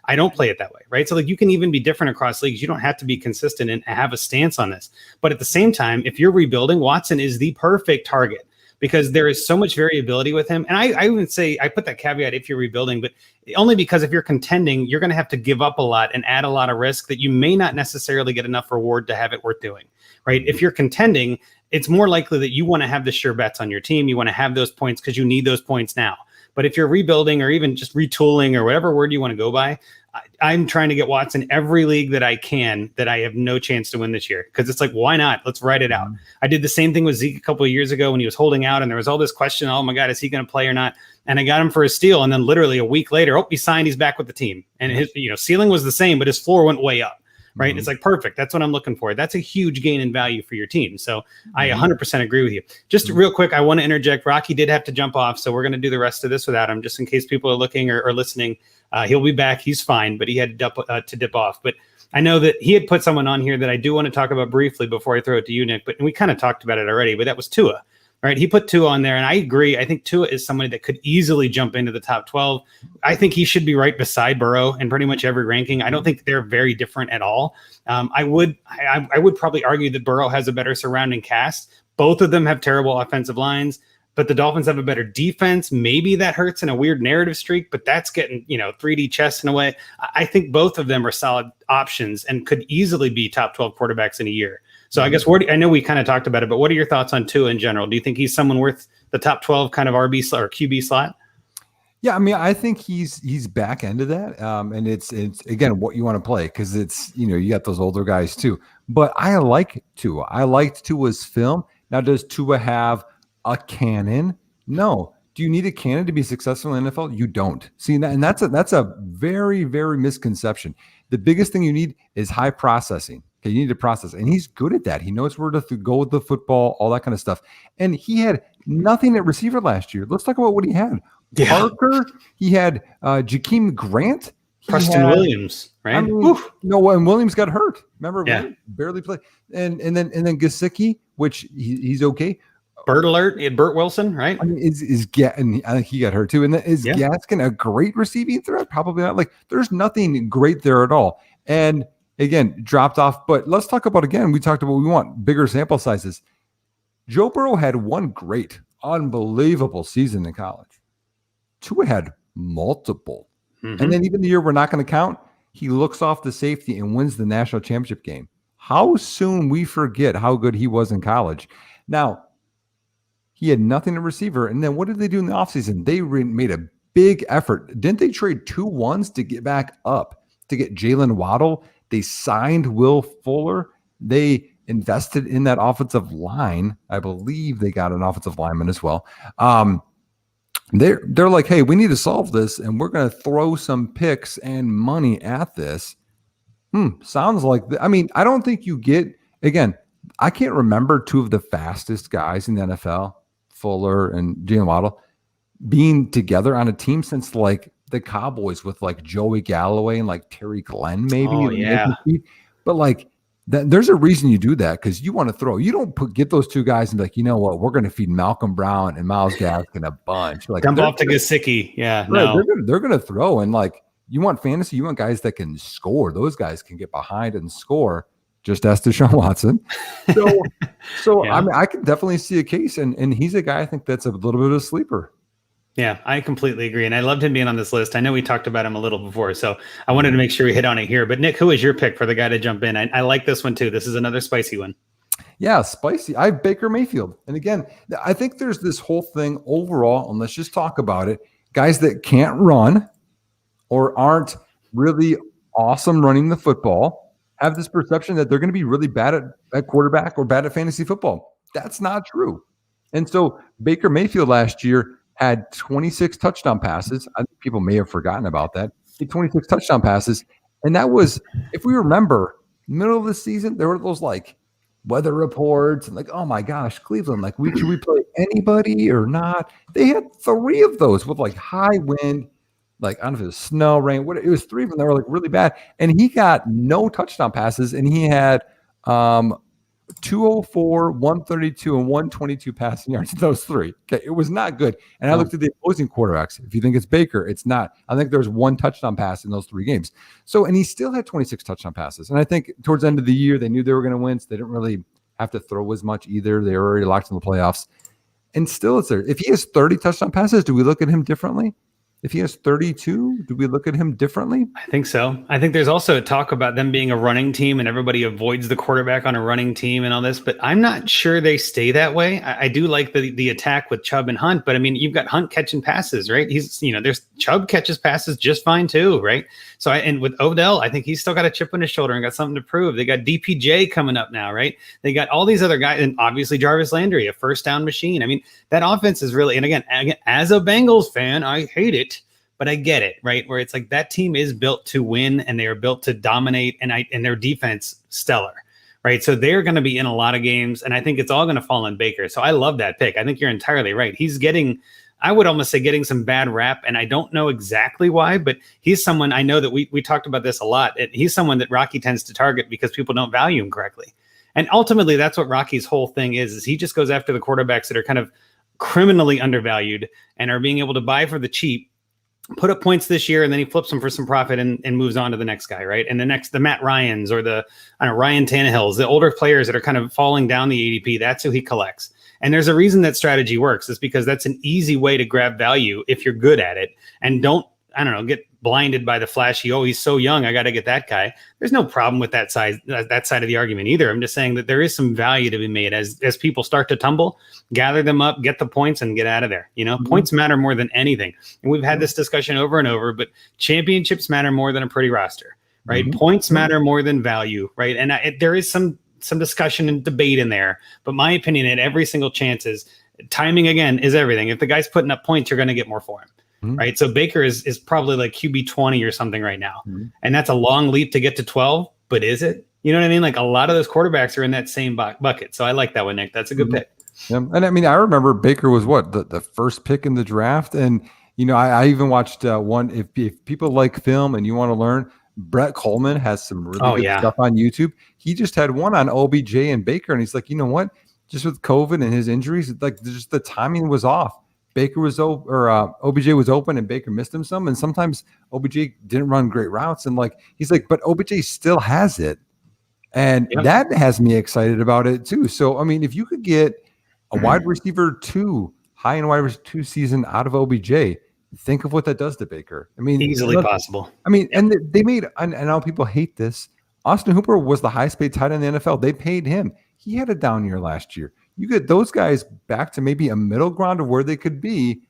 I don't play it that way. Right. So, like, you can even be different across leagues. You don't have to be consistent and have a stance on this. But at the same time, if you're rebuilding, Watson is the perfect target, because there is so much variability with him. And I would say, I put that caveat if you're rebuilding, but only because if you're contending, you're going to have to give up a lot and add a lot of risk that you may not necessarily get enough reward to have it worth doing, right? If you're contending, it's more likely that you want to have the sure bets on your team. You want to have those points because you need those points now. But if you're rebuilding, or even just retooling, or whatever word you want to go by, I'm trying to get Watson every league that I can, that I have no chance to win this year. Because it's like, why not? Let's write it out. I did the same thing with Zeke a couple of years ago when he was holding out, and there was all this question, oh my God, is he going to play or not? And I got him for a steal. And then literally a week later, he signed, he's back with the team. And his ceiling was the same, but his floor went way up. Right. It's like, perfect. That's what I'm looking for. That's a huge gain in value for your team. So I 100% agree with you. Just real quick, I want to interject. Rocky did have to jump off, so we're going to do the rest of this without him, just in case people are looking or listening. He'll be back. He's fine, but he had to dip off. But I know that he had put someone on here that I do want to talk about briefly before I throw it to you, Nick. But we kind of talked about it already, but that was Tua. Right. He put Tua on there, and I agree. I think Tua is somebody that could easily jump into the top 12. I think he should be right beside Burrow in pretty much every ranking. I don't think they're very different at all. I would probably argue that Burrow has a better surrounding cast. Both of them have terrible offensive lines, but the Dolphins have a better defense. Maybe that hurts in a weird narrative streak, but that's getting, 3D chess in a way. I think both of them are solid options and could easily be top 12 quarterbacks in a year. So I guess I know we kind of talked about it, but what are your thoughts on Tua in general? Do you think he's someone worth the top 12 kind of RB slot or QB slot? Yeah, I mean, I think he's back into that, and it's again what you want to play, because it's you got those older guys too. But I like Tua. I liked Tua's film. Now, does Tua have a cannon? No. Do you need a cannon to be successful in the NFL? You don't. See that, and that's a very, very misconception. The biggest thing you need is high processing. Okay, you need to process, and he's good at that. He knows where to go with the football, all that kind of stuff. And he had nothing at receiver last year. Let's talk about what he had. Yeah. Parker, he had Jakeem Grant, Preston Williams, right? I mean, and Williams got hurt. Remember, barely played. And then Gesicki, which he's okay. Burt alert, Burt Wilson, right? I mean, and I think he got hurt too. And then is Gaskin a great receiving threat? Probably not. Like, there's nothing great there at all. And again, dropped off. But let's talk about, again, we talked about we want bigger sample sizes. Joe Burrow had one great, unbelievable season in college. Tua had multiple. Mm-hmm. And then even the year we're not going to count, he looks off the safety and wins the national championship game. How soon we forget how good he was in college. Now, he had nothing at receiver. And then what did they do in the offseason? They made a big effort. Didn't they trade 2 ones to get back up, to get Jalen Waddle? They signed Will Fuller. They invested in that offensive line. I believe they got an offensive lineman as well. They're like, hey, we need to solve this, and we're going to throw some picks and money at this. Sounds like I mean, I don't think you get, again, I can't remember 2 of the fastest guys in the NFL, Fuller and Jalen Waddle, being together on a team since like the Cowboys with like Joey Galloway and like Terry Glenn, maybe. Oh, yeah. But like There's a reason you do that, because you want to throw. You don't get those two guys and be like, you know what, we're going to feed Malcolm Brown and Myles Gaskin a bunch. Like, dump off to Gesicki. Yeah, right, no. They're going to throw. And like, you want fantasy, you want guys that can score. Those guys can get behind and score. Just ask Desean Watson. So Yeah. I mean, I can definitely see a case, and he's a guy I think that's a little bit of a sleeper. Yeah, I completely agree. And I loved him being on this list. I know we talked about him a little before, so I wanted to make sure we hit on it here. But Nick, who is your pick for the guy to jump in? I like this one too. This is another spicy one. Yeah, spicy. I have Baker Mayfield. And again, I think there's this whole thing overall, and let's just talk about it. Guys that can't run or aren't really awesome running the football have this perception that they're going to be really bad at quarterback or bad at fantasy football. That's not true. And so Baker Mayfield last year had 26 touchdown passes. I think people may have forgotten about that. He had 26 touchdown passes. And that was, if we remember, middle of the season, there were those like weather reports and like, oh my gosh, Cleveland, like should we play anybody or not? They had 3 of those with like high wind, like I don't know if it was snow, rain, it was 3 of them that were like really bad. And he got no touchdown passes, and he had 204, 132, and 122 passing yards. Those 3. Okay, it was not good. And I looked at the opposing quarterbacks. If you think it's Baker, it's not. I think there's 1 touchdown pass in those 3 games. So, and he still had 26 touchdown passes. And I think towards the end of the year, they knew they were going to win, so they didn't really have to throw as much either. They were already locked in the playoffs. And still, it's there. If he has 30 touchdown passes, do we look at him differently? If he has 32, do we look at him differently? I think so. I think there's also a talk about them being a running team and everybody avoids the quarterback on a running team and all this, but I'm not sure they stay that way. I do like the attack with Chubb and Hunt, but I mean, you've got Hunt catching passes, right? There's Chubb catches passes just fine too, right? So and with Odell, I think he's still got a chip on his shoulder and got something to prove. They got DPJ coming up now, right? They got all these other guys, and obviously Jarvis Landry, a first down machine. I mean, that offense is really, and again, as a Bengals fan, I hate it. But I get it, right? Where it's like that team is built to win and they are built to dominate, and their defense stellar, right? So they're going to be in a lot of games, and I think it's all going to fall on Baker. So I love that pick. I think you're entirely right. He's getting, I would almost say, getting some bad rap, and I don't know exactly why, but he's someone, I know that we talked about this a lot. He's someone that Rocky tends to target because people don't value him correctly. And ultimately, that's what Rocky's whole thing is he just goes after the quarterbacks that are kind of criminally undervalued and are being able to buy for the cheap, put up points this year, and then he flips them for some profit and moves on to the next guy, right? And the Matt Ryans or Ryan Tannehills, the older players that are kind of falling down the ADP, that's who he collects. And there's a reason that strategy works. It's because that's an easy way to grab value if you're good at it, and don't, get blinded by the flashy, oh, he's so young, I got to get that guy. There's no problem with that side of the argument either. I'm just saying that there is some value to be made as people start to tumble, gather them up, get the points, and get out of there. Points matter more than anything. And we've had this discussion over and over, but championships matter more than a pretty roster, right? Mm-hmm. Points matter more than value, right? And there is some discussion and debate in there, but my opinion at every single chance is timing, again, is everything. If the guy's putting up points, you're going to get more for him. Mm-hmm. Right. So Baker is probably like QB 20 or something right now. Mm-hmm. And that's a long leap to get to 12. But is it? You know what I mean? Like a lot of those quarterbacks are in that same bucket. So I like that one, Nick. That's a good pick. Yeah. And I mean, I remember Baker was the first pick in the draft. And, I even watched one. If people like film and you want to learn, Brett Coleman has some really good stuff on YouTube. He just had one on OBJ and Baker. And he's like, you know what? Just with COVID and his injuries, like just the timing was off. Baker was OBJ was open and Baker missed him some. And sometimes OBJ didn't run great routes. And he's like, but OBJ still has it. And that has me excited about it too. So, I mean, if you could get a wide receiver 2, high-end wide receiver 2 season out of OBJ, think of what that does to Baker. I mean, easily possible. I mean, and they made, and I know people hate this, Austin Hooper was the highest paid tight end in the NFL. They paid him. He had a down year last year. You get those guys back to maybe a middle ground of where they could be.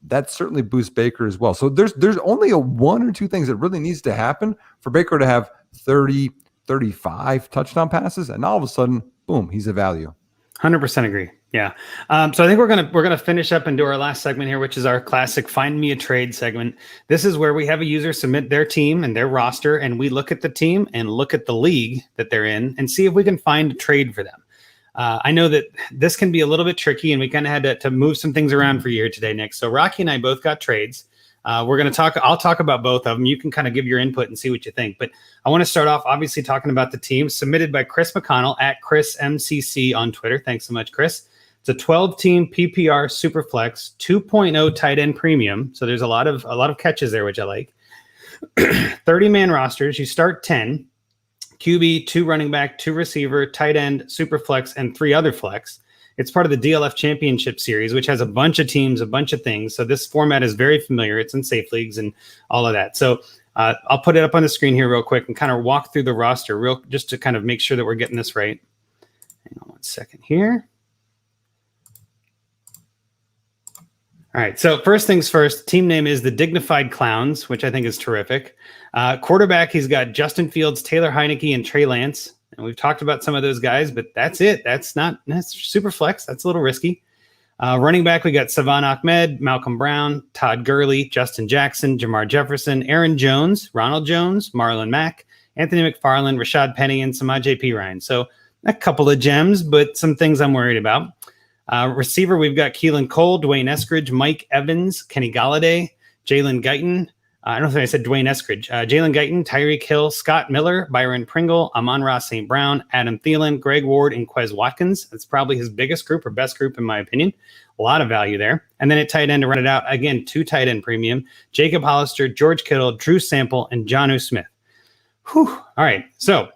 That certainly boosts Baker as well. So there's only 1 or 2 things that really needs to happen for Baker to have 30, 35 touchdown passes, and all of a sudden, boom, he's a value. 100% agree. Yeah. So I think we're gonna finish up and do our last segment here, which is our classic Find Me a Trade segment. This is where we have a user submit their team and their roster, and we look at the team and look at the league that they're in and see if we can find a trade for them. I know that this can be a little bit tricky, and we kind of had to move some things around for you here today, Nick. So Rocky and I both got trades. I'll talk about both of them. You can kind of give your input and see what you think. But I want to start off obviously talking about the team submitted by Chris McConnell at Chris MCC on Twitter. Thanks so much, Chris. It's a 12-team PPR Superflex 2.0 tight end premium. So there's a lot of catches there, which I like. 30-man rosters. You start 10. QB, 2 running back, 2 receiver, tight end, Superflex, and 3 other flex. It's part of the DLF Championship Series, which has a bunch of teams, a bunch of things. So this format is very familiar. It's in safe leagues and all of that. So I'll put it up on the screen here real quick and kind of walk through the roster just to kind of make sure that we're getting this right. Hang on one second here. All right, so first things first, team name is the Dignified Clowns, which I think is terrific. Quarterback, he's got Justin Fields, Taylor Heineke, and Trey Lance. And we've talked about some of those guys, but that's it. That's super flex. That's a little risky. Running back, we got Savon Ahmed, Malcolm Brown, Todd Gurley, Justin Jackson, Jamar Jefferson, Aaron Jones, Ronald Jones, Marlon Mack, Anthony McFarland, Rashad Penny, and Samaj P. Ryan. So a couple of gems, but some things I'm worried about. Receiver, we've got Keelan Cole, Dwayne Eskridge, Mike Evans, Kenny Galladay, Jalen Guyton. I don't know if I said Dwayne Eskridge. Jalen Guyton, Tyreek Hill, Scott Miller, Byron Pringle, Amon-Ra St. Brown, Adam Thielen, Greg Ward, and Quez Watkins. That's probably his biggest group or best group, in my opinion. A lot of value there. And then at tight end to run it out, again, 2 tight end premium, Jacob Hollister, George Kittle, Drew Sample, and Jonnu Smith. Whew. All right, so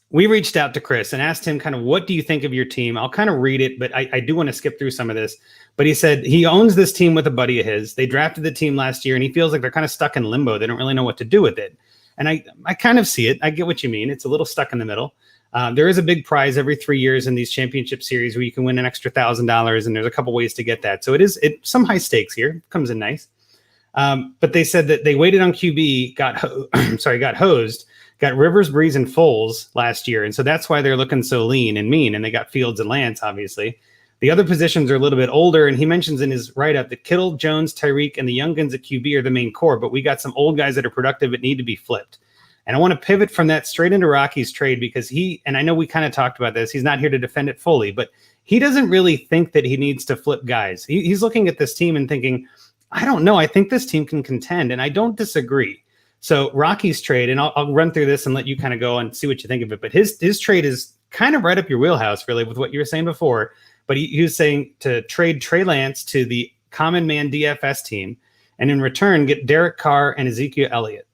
we reached out to Chris and asked him kind of, what do you think of your team? I'll kind of read it, but I do want to skip through some of this. But he said he owns this team with a buddy of his. They drafted the team last year, and he feels like they're kind of stuck in limbo. They don't really know what to do with it. And I kind of see it. I get what you mean. It's a little stuck in the middle. There is a big prize every 3 years in these championship series where you can win an extra $1,000, and there's a couple ways to get that. So it's some high stakes here. It comes in nice. But they said that they waited on QB, got hosed, got Rivers, Breeze, and Foles last year. And so that's why they're looking so lean and mean. And they got Fields and Lance, obviously. The other positions are a little bit older. And he mentions in his write-up that Kittle, Jones, Tyreek, and the young guns at QB are the main core. But we got some old guys that are productive but need to be flipped. And I want to pivot from that straight into Rocky's trade because and I know we kind of talked about this, he's not here to defend it fully, but he doesn't really think that he needs to flip guys. He's looking at this team and thinking, I don't know. I think this team can contend. And I don't disagree. So Rocky's trade, and I'll run through this and let you kind of go and see what you think of it. But his trade is kind of right up your wheelhouse, really, with what you were saying before. But he was saying to trade Trey Lance to the Common Man DFS team, and in return get Derek Carr and Ezekiel Elliott.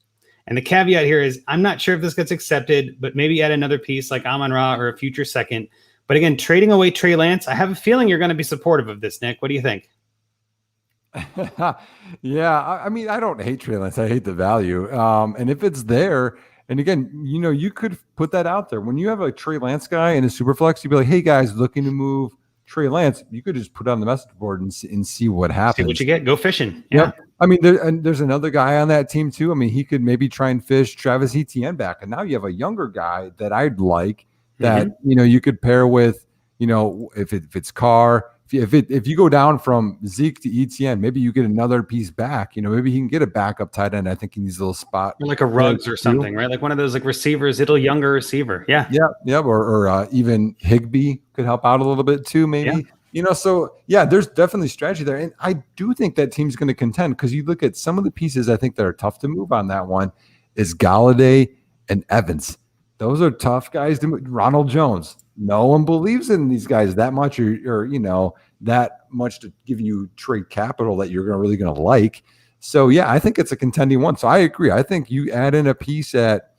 And the caveat here is I'm not sure if this gets accepted, but maybe add another piece like Amon-Ra or a future second. But again, trading away Trey Lance, I have a feeling you're going to be supportive of this, Nick. What do you think? Yeah, I mean, I don't hate Trey Lance. I hate the value. And if it's there, and again, you could put that out there. When you have a Trey Lance guy in a Superflex, you'd be like, hey, guys, looking to move Trey Lance. You could just put it on the message board and see what happens. See what you get. Go fishing. Yeah. Yep. I mean, there's another guy on that team, too. I mean, he could maybe try and fish Travis Etienne back. And now you have a younger guy that I'd like that, you could pair with, if it's Carr. If you go down from Zeke to ETN, maybe you get another piece back. Maybe he can get a backup tight end. I think he needs a little spot, or like a Ruggs or something, right? Like one of those like receivers, younger receiver. Yeah, yeah. Or even Higbee could help out a little bit too, maybe. Yeah. So yeah, there's definitely strategy there, and I do think that team's going to contend because you look at some of the pieces. I think that are tough to move on that one is Galladay and Evans. Those are tough guys to move. Ronald Jones. No one believes in these guys that much or that much to give you trade capital that you're really going to like. So, yeah, I think it's a contending one. So I agree. I think you add in a piece at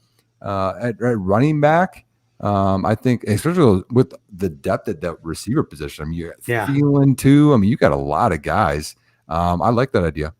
running back. I think especially with the depth at that receiver position. I mean, you're Thielen too. I mean, you got a lot of guys. I like that idea.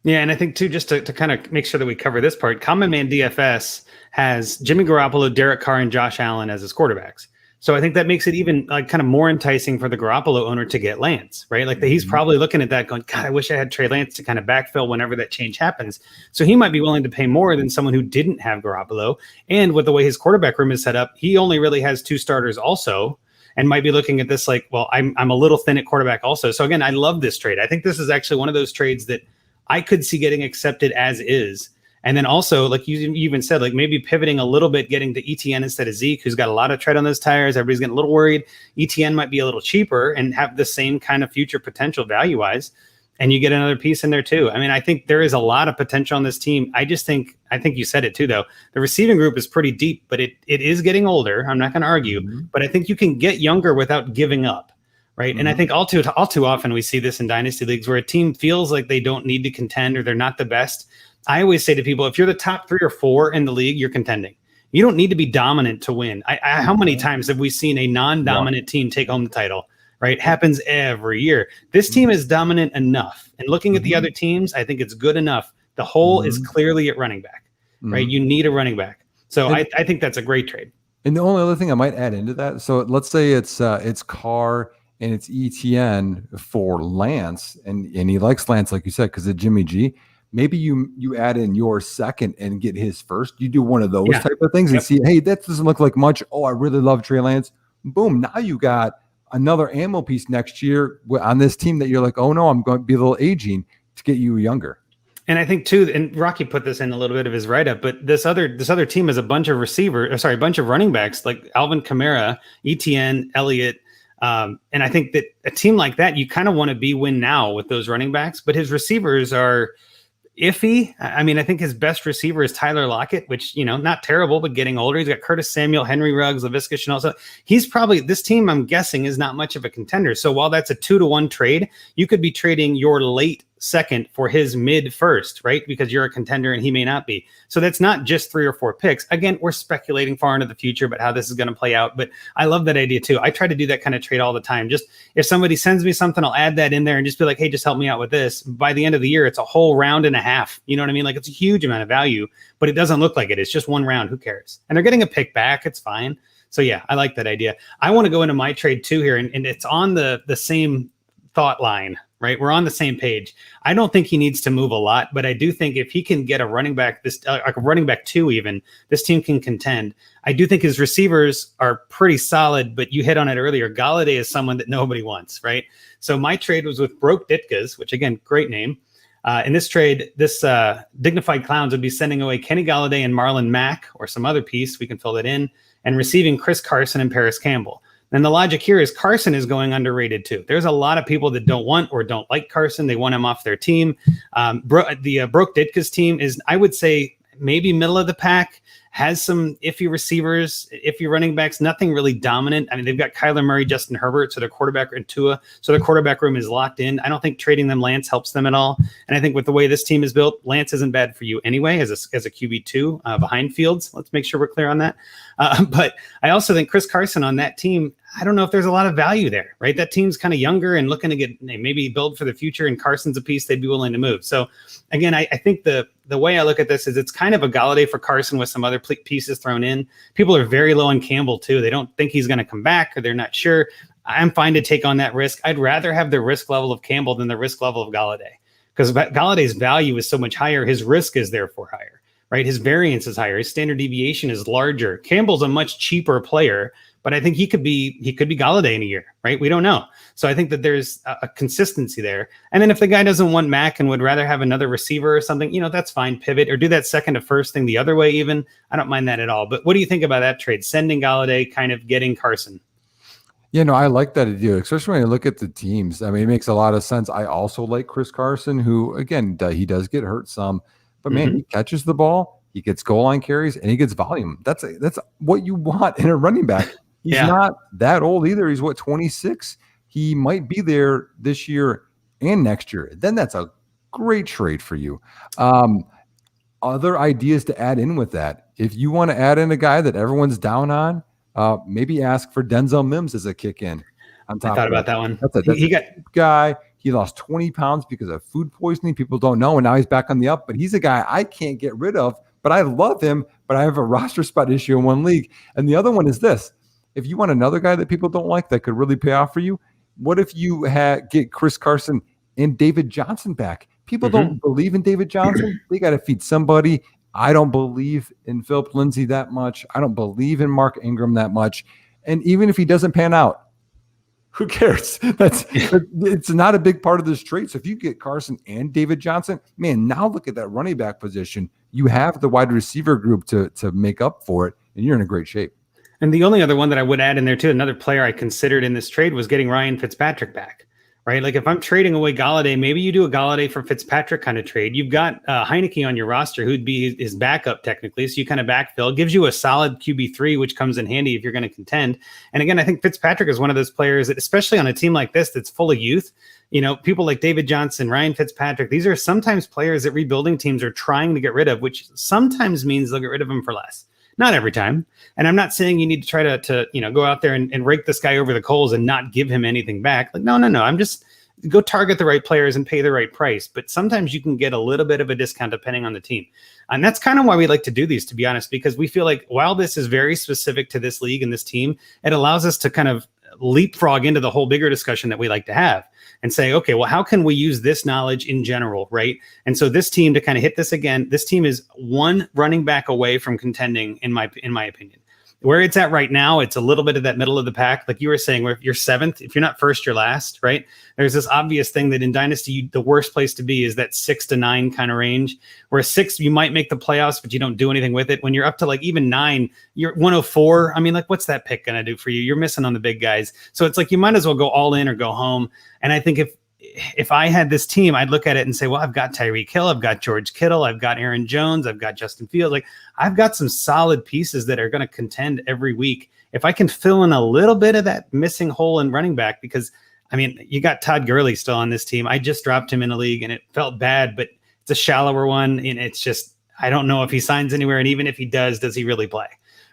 Yeah, and I think, too, just to kind of make sure that we cover this part, Common Man DFS has Jimmy Garoppolo, Derek Carr, and Josh Allen as his quarterbacks. So I think that makes it even like kind of more enticing for the Garoppolo owner to get Lance, right? Like he's probably looking at that going, God, I wish I had Trey Lance to kind of backfill whenever that change happens. So he might be willing to pay more than someone who didn't have Garoppolo. And with the way his quarterback room is set up, he only really has 2 starters also and might be looking at this like, well, I'm a little thin at quarterback also. So again, I love this trade. I think this is actually one of those trades that I could see getting accepted as is. And then also, like you even said, like maybe pivoting a little bit, getting to ETN instead of Zeke, who's got a lot of tread on those tires. Everybody's getting a little worried. ETN might be a little cheaper and have the same kind of future potential value-wise. and you get another piece in there too. I mean, I think there is a lot of potential on this team. I think you said it too, though. The receiving group is pretty deep, but it is getting older. I'm not going to argue, but I think you can get younger without giving up. Right. And I think all too often we see this in dynasty leagues where a team feels like they don't need to contend or they're not the best. I always say to people, if you're the top 3 or 4 in the league, you're contending. You don't need to be dominant to win. How many times have we seen a non-dominant team take home the title? Right. Happens every year. This team is dominant enough. And looking at the other teams, I think it's good enough. The hole is clearly at running back. Right. You need a running back. So I think that's a great trade. And the only other thing I might add into that. So let's say it's Carr and it's ETN for Lance, and he likes Lance, like you said, because of Jimmy G. Maybe you add in your second and get his first. You do one of those type of things and see, hey, that doesn't look like much. Oh, I really love Trey Lance. Boom. Now you got another ammo piece next year on this team that you're like, oh no, I'm going to be a little aging to get you younger. And I think too, and Rocky put this in a little bit of his write-up, but this other team is a bunch of running backs like Alvin Kamara, ETN, Elliott. And I think that a team like that, you kind of want to win now with those running backs, but his receivers are iffy. I mean, I think his best receiver is Tyler Lockett, which, not terrible, but getting older. He's got Curtis Samuel, Henry Ruggs, Laviska Shenault. So he's probably, this team, I'm guessing, is not much of a contender. So while that's a 2-to-1 trade, you could be trading your late second for his mid first, right? Because you're a contender and he may not be. So that's not just 3 or 4 picks. Again, we're speculating far into the future about how this is going to play out, but I love that idea too. I try to do that kind of trade all the time. Just if somebody sends me something, I'll add that in there and just be like, hey, just help me out with this. By the end of the year, it's a whole round and a half. You know what I mean? Like, it's a huge amount of value, but it doesn't look like it. It's just one round. Who cares? And they're getting a pick back. It's fine. So yeah, I like that idea. I want to go into my trade too here, and it's on the same thought line, right? We're on the same page. I don't think he needs to move a lot, but I do think if he can get a running back, like a running back 2 even, this team can contend. I do think his receivers are pretty solid, but you hit on it earlier. Galladay is someone that nobody wants, right? So my trade was with Broke Ditkas, which again, great name. In this trade, this Dignified Clowns would be sending away Kenny Galladay and Marlon Mack, or some other piece, we can fill that in, and receiving Chris Carson and Paris Campbell. And the logic here is Carson is going underrated too. There's a lot of people that don't want or don't like Carson. They want him off their team. The Broke Ditka's team is, I would say, maybe middle of the pack, has some iffy receivers, iffy running backs, nothing really dominant. I mean, they've got Kyler Murray, Justin Herbert, so their quarterback, and Tua, so their quarterback room is locked in. I don't think trading them Lance helps them at all. And I think with the way this team is built, Lance isn't bad for you anyway as a QB2 behind Fields. Let's make sure we're clear on that. But I also think Chris Carson on that team, I don't know if there's a lot of value there, right? That team's kind of younger and looking to get maybe build for the future, and Carson's a piece they'd be willing to move. So again, I think the way I look at this is it's kind of a Galladay for Carson with some other pieces thrown in. People are very low on Campbell too. They don't think he's going to come back, or they're not sure. I'm fine to take on that risk. I'd rather have the risk level of Campbell than the risk level of Galladay, because Galladay's value is so much higher. His risk is therefore higher, right? His variance is higher. His standard deviation is larger. Campbell's a much cheaper player, but I think he could be Galladay in a year, right? We don't know. So I think that there's a consistency there. And then if the guy doesn't want Mac and would rather have another receiver or something, that's fine. Pivot or do that second to first thing the other way even. I don't mind that at all. But what do you think about that trade? Sending Galladay, kind of getting Carson. Yeah, no, I like that idea, especially when you look at the teams. I mean, it makes a lot of sense. I also like Chris Carson, who, again, he does get hurt some. But, man, he catches the ball, he gets goal line carries, and he gets volume. That's what you want in a running back. He's not that old either. He's 26? He might be there this year and next year. Then that's a great trade for you. Other ideas to add in with that. If you want to add in a guy that everyone's down on, maybe ask for Denzel Mims as a kick in. On top I thought about that one. He got guy. He lost 20 pounds because of food poisoning. People don't know, and now he's back on the up. But he's a guy I can't get rid of. But I love him. But I have a roster spot issue in one league. And the other one is this. If you want another guy that people don't like that could really pay off for you, what if you get Chris Carson and David Johnson back? People don't believe in David Johnson. They got to feed somebody. I don't believe in Philip Lindsay that much. I don't believe in Mark Ingram that much. And even if he doesn't pan out, who cares? It's not a big part of this trade. So if you get Carson and David Johnson, man, now look at that running back position. You have the wide receiver group to make up for it, and you're in a great shape. And the only other one that I would add in there too, another player I considered in this trade was getting Ryan Fitzpatrick back, right? Like if I'm trading away Galladay, maybe you do a Galladay for Fitzpatrick kind of trade. You've got Heineke on your roster, who'd be his backup technically. So you kind of backfill, gives you a solid QB3, which comes in handy if you're going to contend. And again, I think Fitzpatrick is one of those players that, especially on a team like this, that's full of youth, people like David Johnson, Ryan Fitzpatrick, these are sometimes players that rebuilding teams are trying to get rid of, which sometimes means they'll get rid of them for less. Not every time. And I'm not saying you need to try to go out there and rake this guy over the coals and not give him anything back. Like, no. I'm just go target the right players and pay the right price. But sometimes you can get a little bit of a discount depending on the team. And that's kind of why we like to do these, to be honest, because we feel like while this is very specific to this league and this team, it allows us to kind of leapfrog into the whole bigger discussion that we like to have and say, okay, well, how can we use this knowledge in general, right? And so this team, to kind of hit this again, this team is one running back away from contending, in my opinion. Where it's at right now, it's a little bit of that middle of the pack. Like you were saying, where if you're seventh, if you're not first, you're last, right? There's this obvious thing that in Dynasty, the worst place to be is that 6 to 9 kind of range, where 6, you might make the playoffs, but you don't do anything with it. When you're up to like even 9, you're 104. I mean, like, what's that pick going to do for you? You're missing on the big guys. So it's like, you might as well go all in or go home. And I think if I had this team, I'd look at it and say, well, I've got Tyreek Hill, I've got George Kittle, I've got Aaron Jones, I've got Justin Fields. Like, I've got some solid pieces that are going to contend every week. If I can fill in a little bit of that missing hole in running back, because I mean, you got Todd Gurley still on this team. I just dropped him in a league and it felt bad, but it's a shallower one. And it's just, I don't know if he signs anywhere. And even if he does he really play?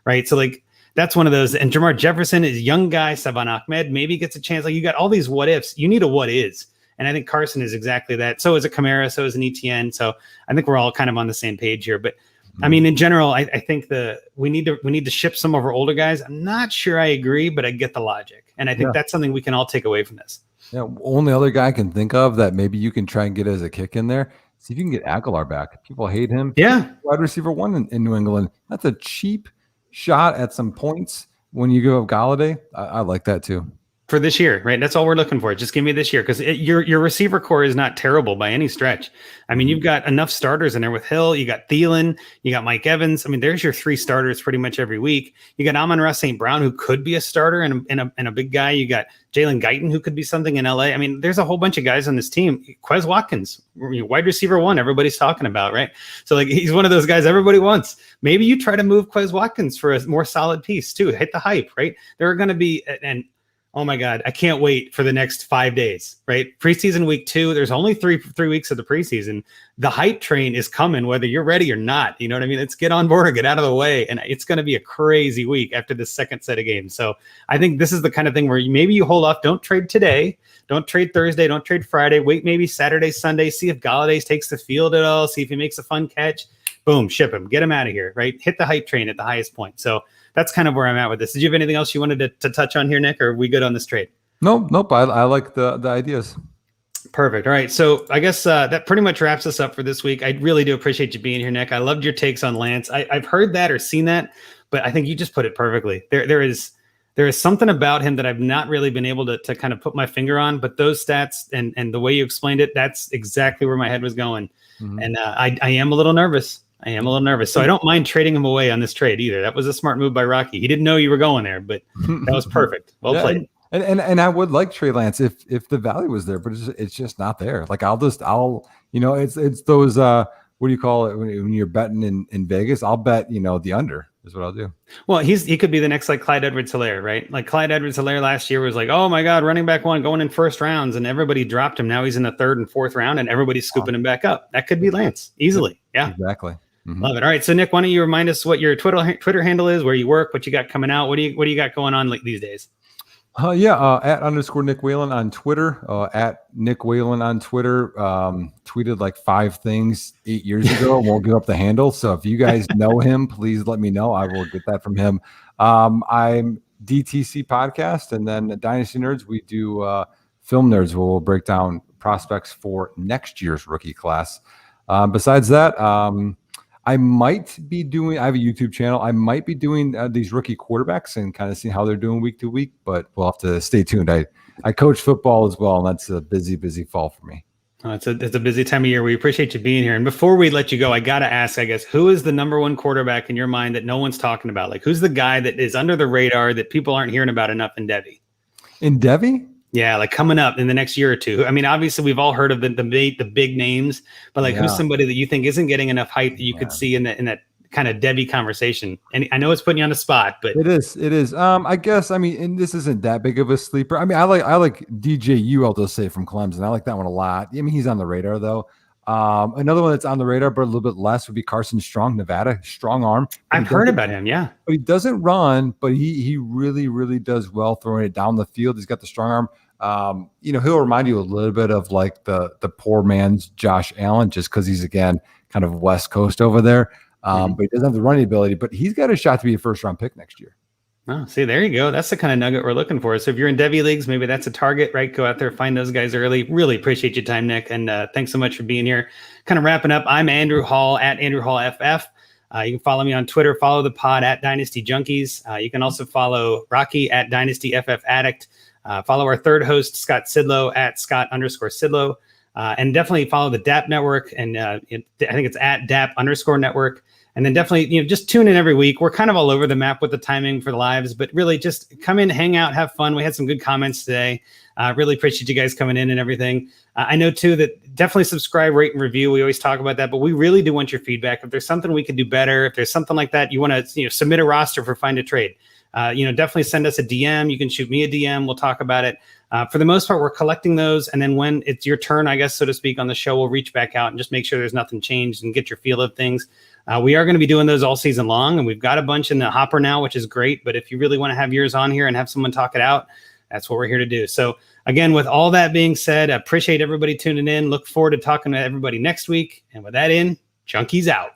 Right. So like, that's one of those. And Jamar Jefferson is a young guy. Saban Ahmed maybe gets a chance. Like, you got all these what ifs. You need a what is. And I think Carson is exactly that. So is a Kamara. So is an ETN. So I think we're all kind of on the same page here. But I mean, in general, I think we need to ship some of our older guys. I'm not sure I agree, but I get the logic. And I think that's something we can all take away from this. Yeah, only other guy I can think of that maybe you can try and get as a kick in there. See if you can get Aguilar back. People hate him. Yeah. Wide receiver 1 in New England. That's a cheap shot at some points when you go Galladay. I like that too. For this year, right? That's all we're looking for. Just give me this year, because your receiver core is not terrible by any stretch. I mean, you've got enough starters in there with Hill. You got Thielen. You got Mike Evans. I mean, there's your 3 starters pretty much every week. You got Amon-Ra St. Brown, who could be a starter and a big guy. You got Jalen Guyton, who could be something in LA. I mean, there's a whole bunch of guys on this team. Quez Watkins, wide receiver 1, everybody's talking about, right? So like, he's one of those guys everybody wants. Maybe you try to move Quez Watkins for a more solid piece too. Hit the hype, right? There are going to be and oh my God, I can't wait for the next 5 days, right? Preseason week 2, there's only three weeks of the preseason. The hype train is coming, whether you're ready or not. You know what I mean? Let's get on board or get out of the way. And it's going to be a crazy week after the second set of games. So I think this is the kind of thing where maybe you hold off. Don't trade today. Don't trade Thursday. Don't trade Friday. Wait maybe Saturday, Sunday. See if Galladay takes the field at all. See if he makes a fun catch. Boom, ship him. Get him out of here, right? Hit the hype train at the highest point. So that's kind of where I'm at with this. Did you have anything else you wanted to touch on here, Nick, or are we good on this trade? Nope. I like the ideas. Perfect. All right. So I guess that pretty much wraps us up for this week. I really do appreciate you being here, Nick. I loved your takes on Lance. I've heard that or seen that, but I think you just put it perfectly. There is something about him that I've not really been able to kind of put my finger on, but those stats and the way you explained it, that's exactly where my head was going. Mm-hmm. And I am a little nervous. So I don't mind trading him away on this trade either. That was a smart move by Rocky. He didn't know you were going there, but that was perfect. Well played. And I would like Trey Lance if the value was there, but it's just not there. Like it's those what do you call it when you're betting in Vegas? I'll bet the under is what I'll do. Well, he could be the next like Clyde Edwards-Helaire, right? Like Clyde Edwards-Helaire last year was like, oh my God, running back 1 going in first rounds, and everybody dropped him. Now he's in the 3rd and 4th round, and everybody's scooping him back up. That could be Lance easily. Yeah, exactly. Mm-hmm. Love it. All right, so Nick, why don't you remind us what your Twitter handle is, where you work, what you got coming out, what do you got going on these days? At _ Nick Whalen on Twitter, at Nick Whalen on Twitter. Tweeted like 5 things 8 years ago. Won't give up the handle. So if you guys know him, please let me know. I will get that from him. I'm DTC podcast, and then Dynasty Nerds. We do Film Nerds, where we'll break down prospects for next year's rookie class. Besides that, I might be doing, I have a YouTube channel. I might be doing these rookie quarterbacks and kind of see how they're doing week to week, but we'll have to stay tuned. I coach football as well, and that's a busy fall for me. It's a busy time of year. We appreciate you being here. And before we let you go, I got to ask, I guess, who is the number 1 quarterback in your mind that no one's talking about? Like, who's the guy that is under the radar that people aren't hearing about enough in Devy? In Devy? Yeah, like coming up in the next year or two. I mean, obviously, we've all heard of the big names, but like, who's somebody that you think isn't getting enough hype that you could see in that kind of Debbie conversation? And I know it's putting you on the spot, but it is. I guess, I mean, and this isn't that big of a sleeper. I mean, I like DJU, I'll just say, from Clemson. I like that one a lot. I mean, he's on the radar though. Another one that's on the radar, but a little bit less, would be Carson Strong, Nevada, strong arm. I've heard about him. Yeah. But he doesn't run, but he really, really does well throwing it down the field. He's got the strong arm. He'll remind you a little bit of like the poor man's Josh Allen, just because he's, again, kind of West Coast over there. But he doesn't have the running ability, but he's got a shot to be a first round pick next year. Oh, see, there you go. That's the kind of nugget we're looking for. So if you're in Devy leagues, maybe that's a target, right? Go out there, find those guys early. Really appreciate your time, Nick. And thanks so much for being here. Kind of wrapping up. I'm Andrew Hall at Andrew Hall FF. You can follow me on Twitter, follow the pod at Dynasty Junkies. You can also follow Rocky at Dynasty FF Addict. Follow our third host, Scott Sidlow, at Scott_Sidlow. And definitely follow the DAP network. And I think it's at DAP_network. And then definitely, just tune in every week. We're kind of all over the map with the timing for the lives, but really just come in, hang out, have fun. We had some good comments today. Really appreciate you guys coming in and everything. I know too that definitely subscribe, rate, and review. We always talk about that, but we really do want your feedback. If there's something we could do better, if there's something like that, you want to submit a roster for Find a Trade. Definitely send us a DM. You can shoot me a DM. We'll talk about it. For the most part, we're collecting those. And then when it's your turn, I guess, so to speak, on the show, we'll reach back out and just make sure there's nothing changed and get your feel of things. We are going to be doing those all season long, and we've got a bunch in the hopper now, which is great. But if you really want to have yours on here and have someone talk it out, that's what we're here to do. So again, with all that being said, I appreciate everybody tuning in. Look forward to talking to everybody next week. And with that Junkies out.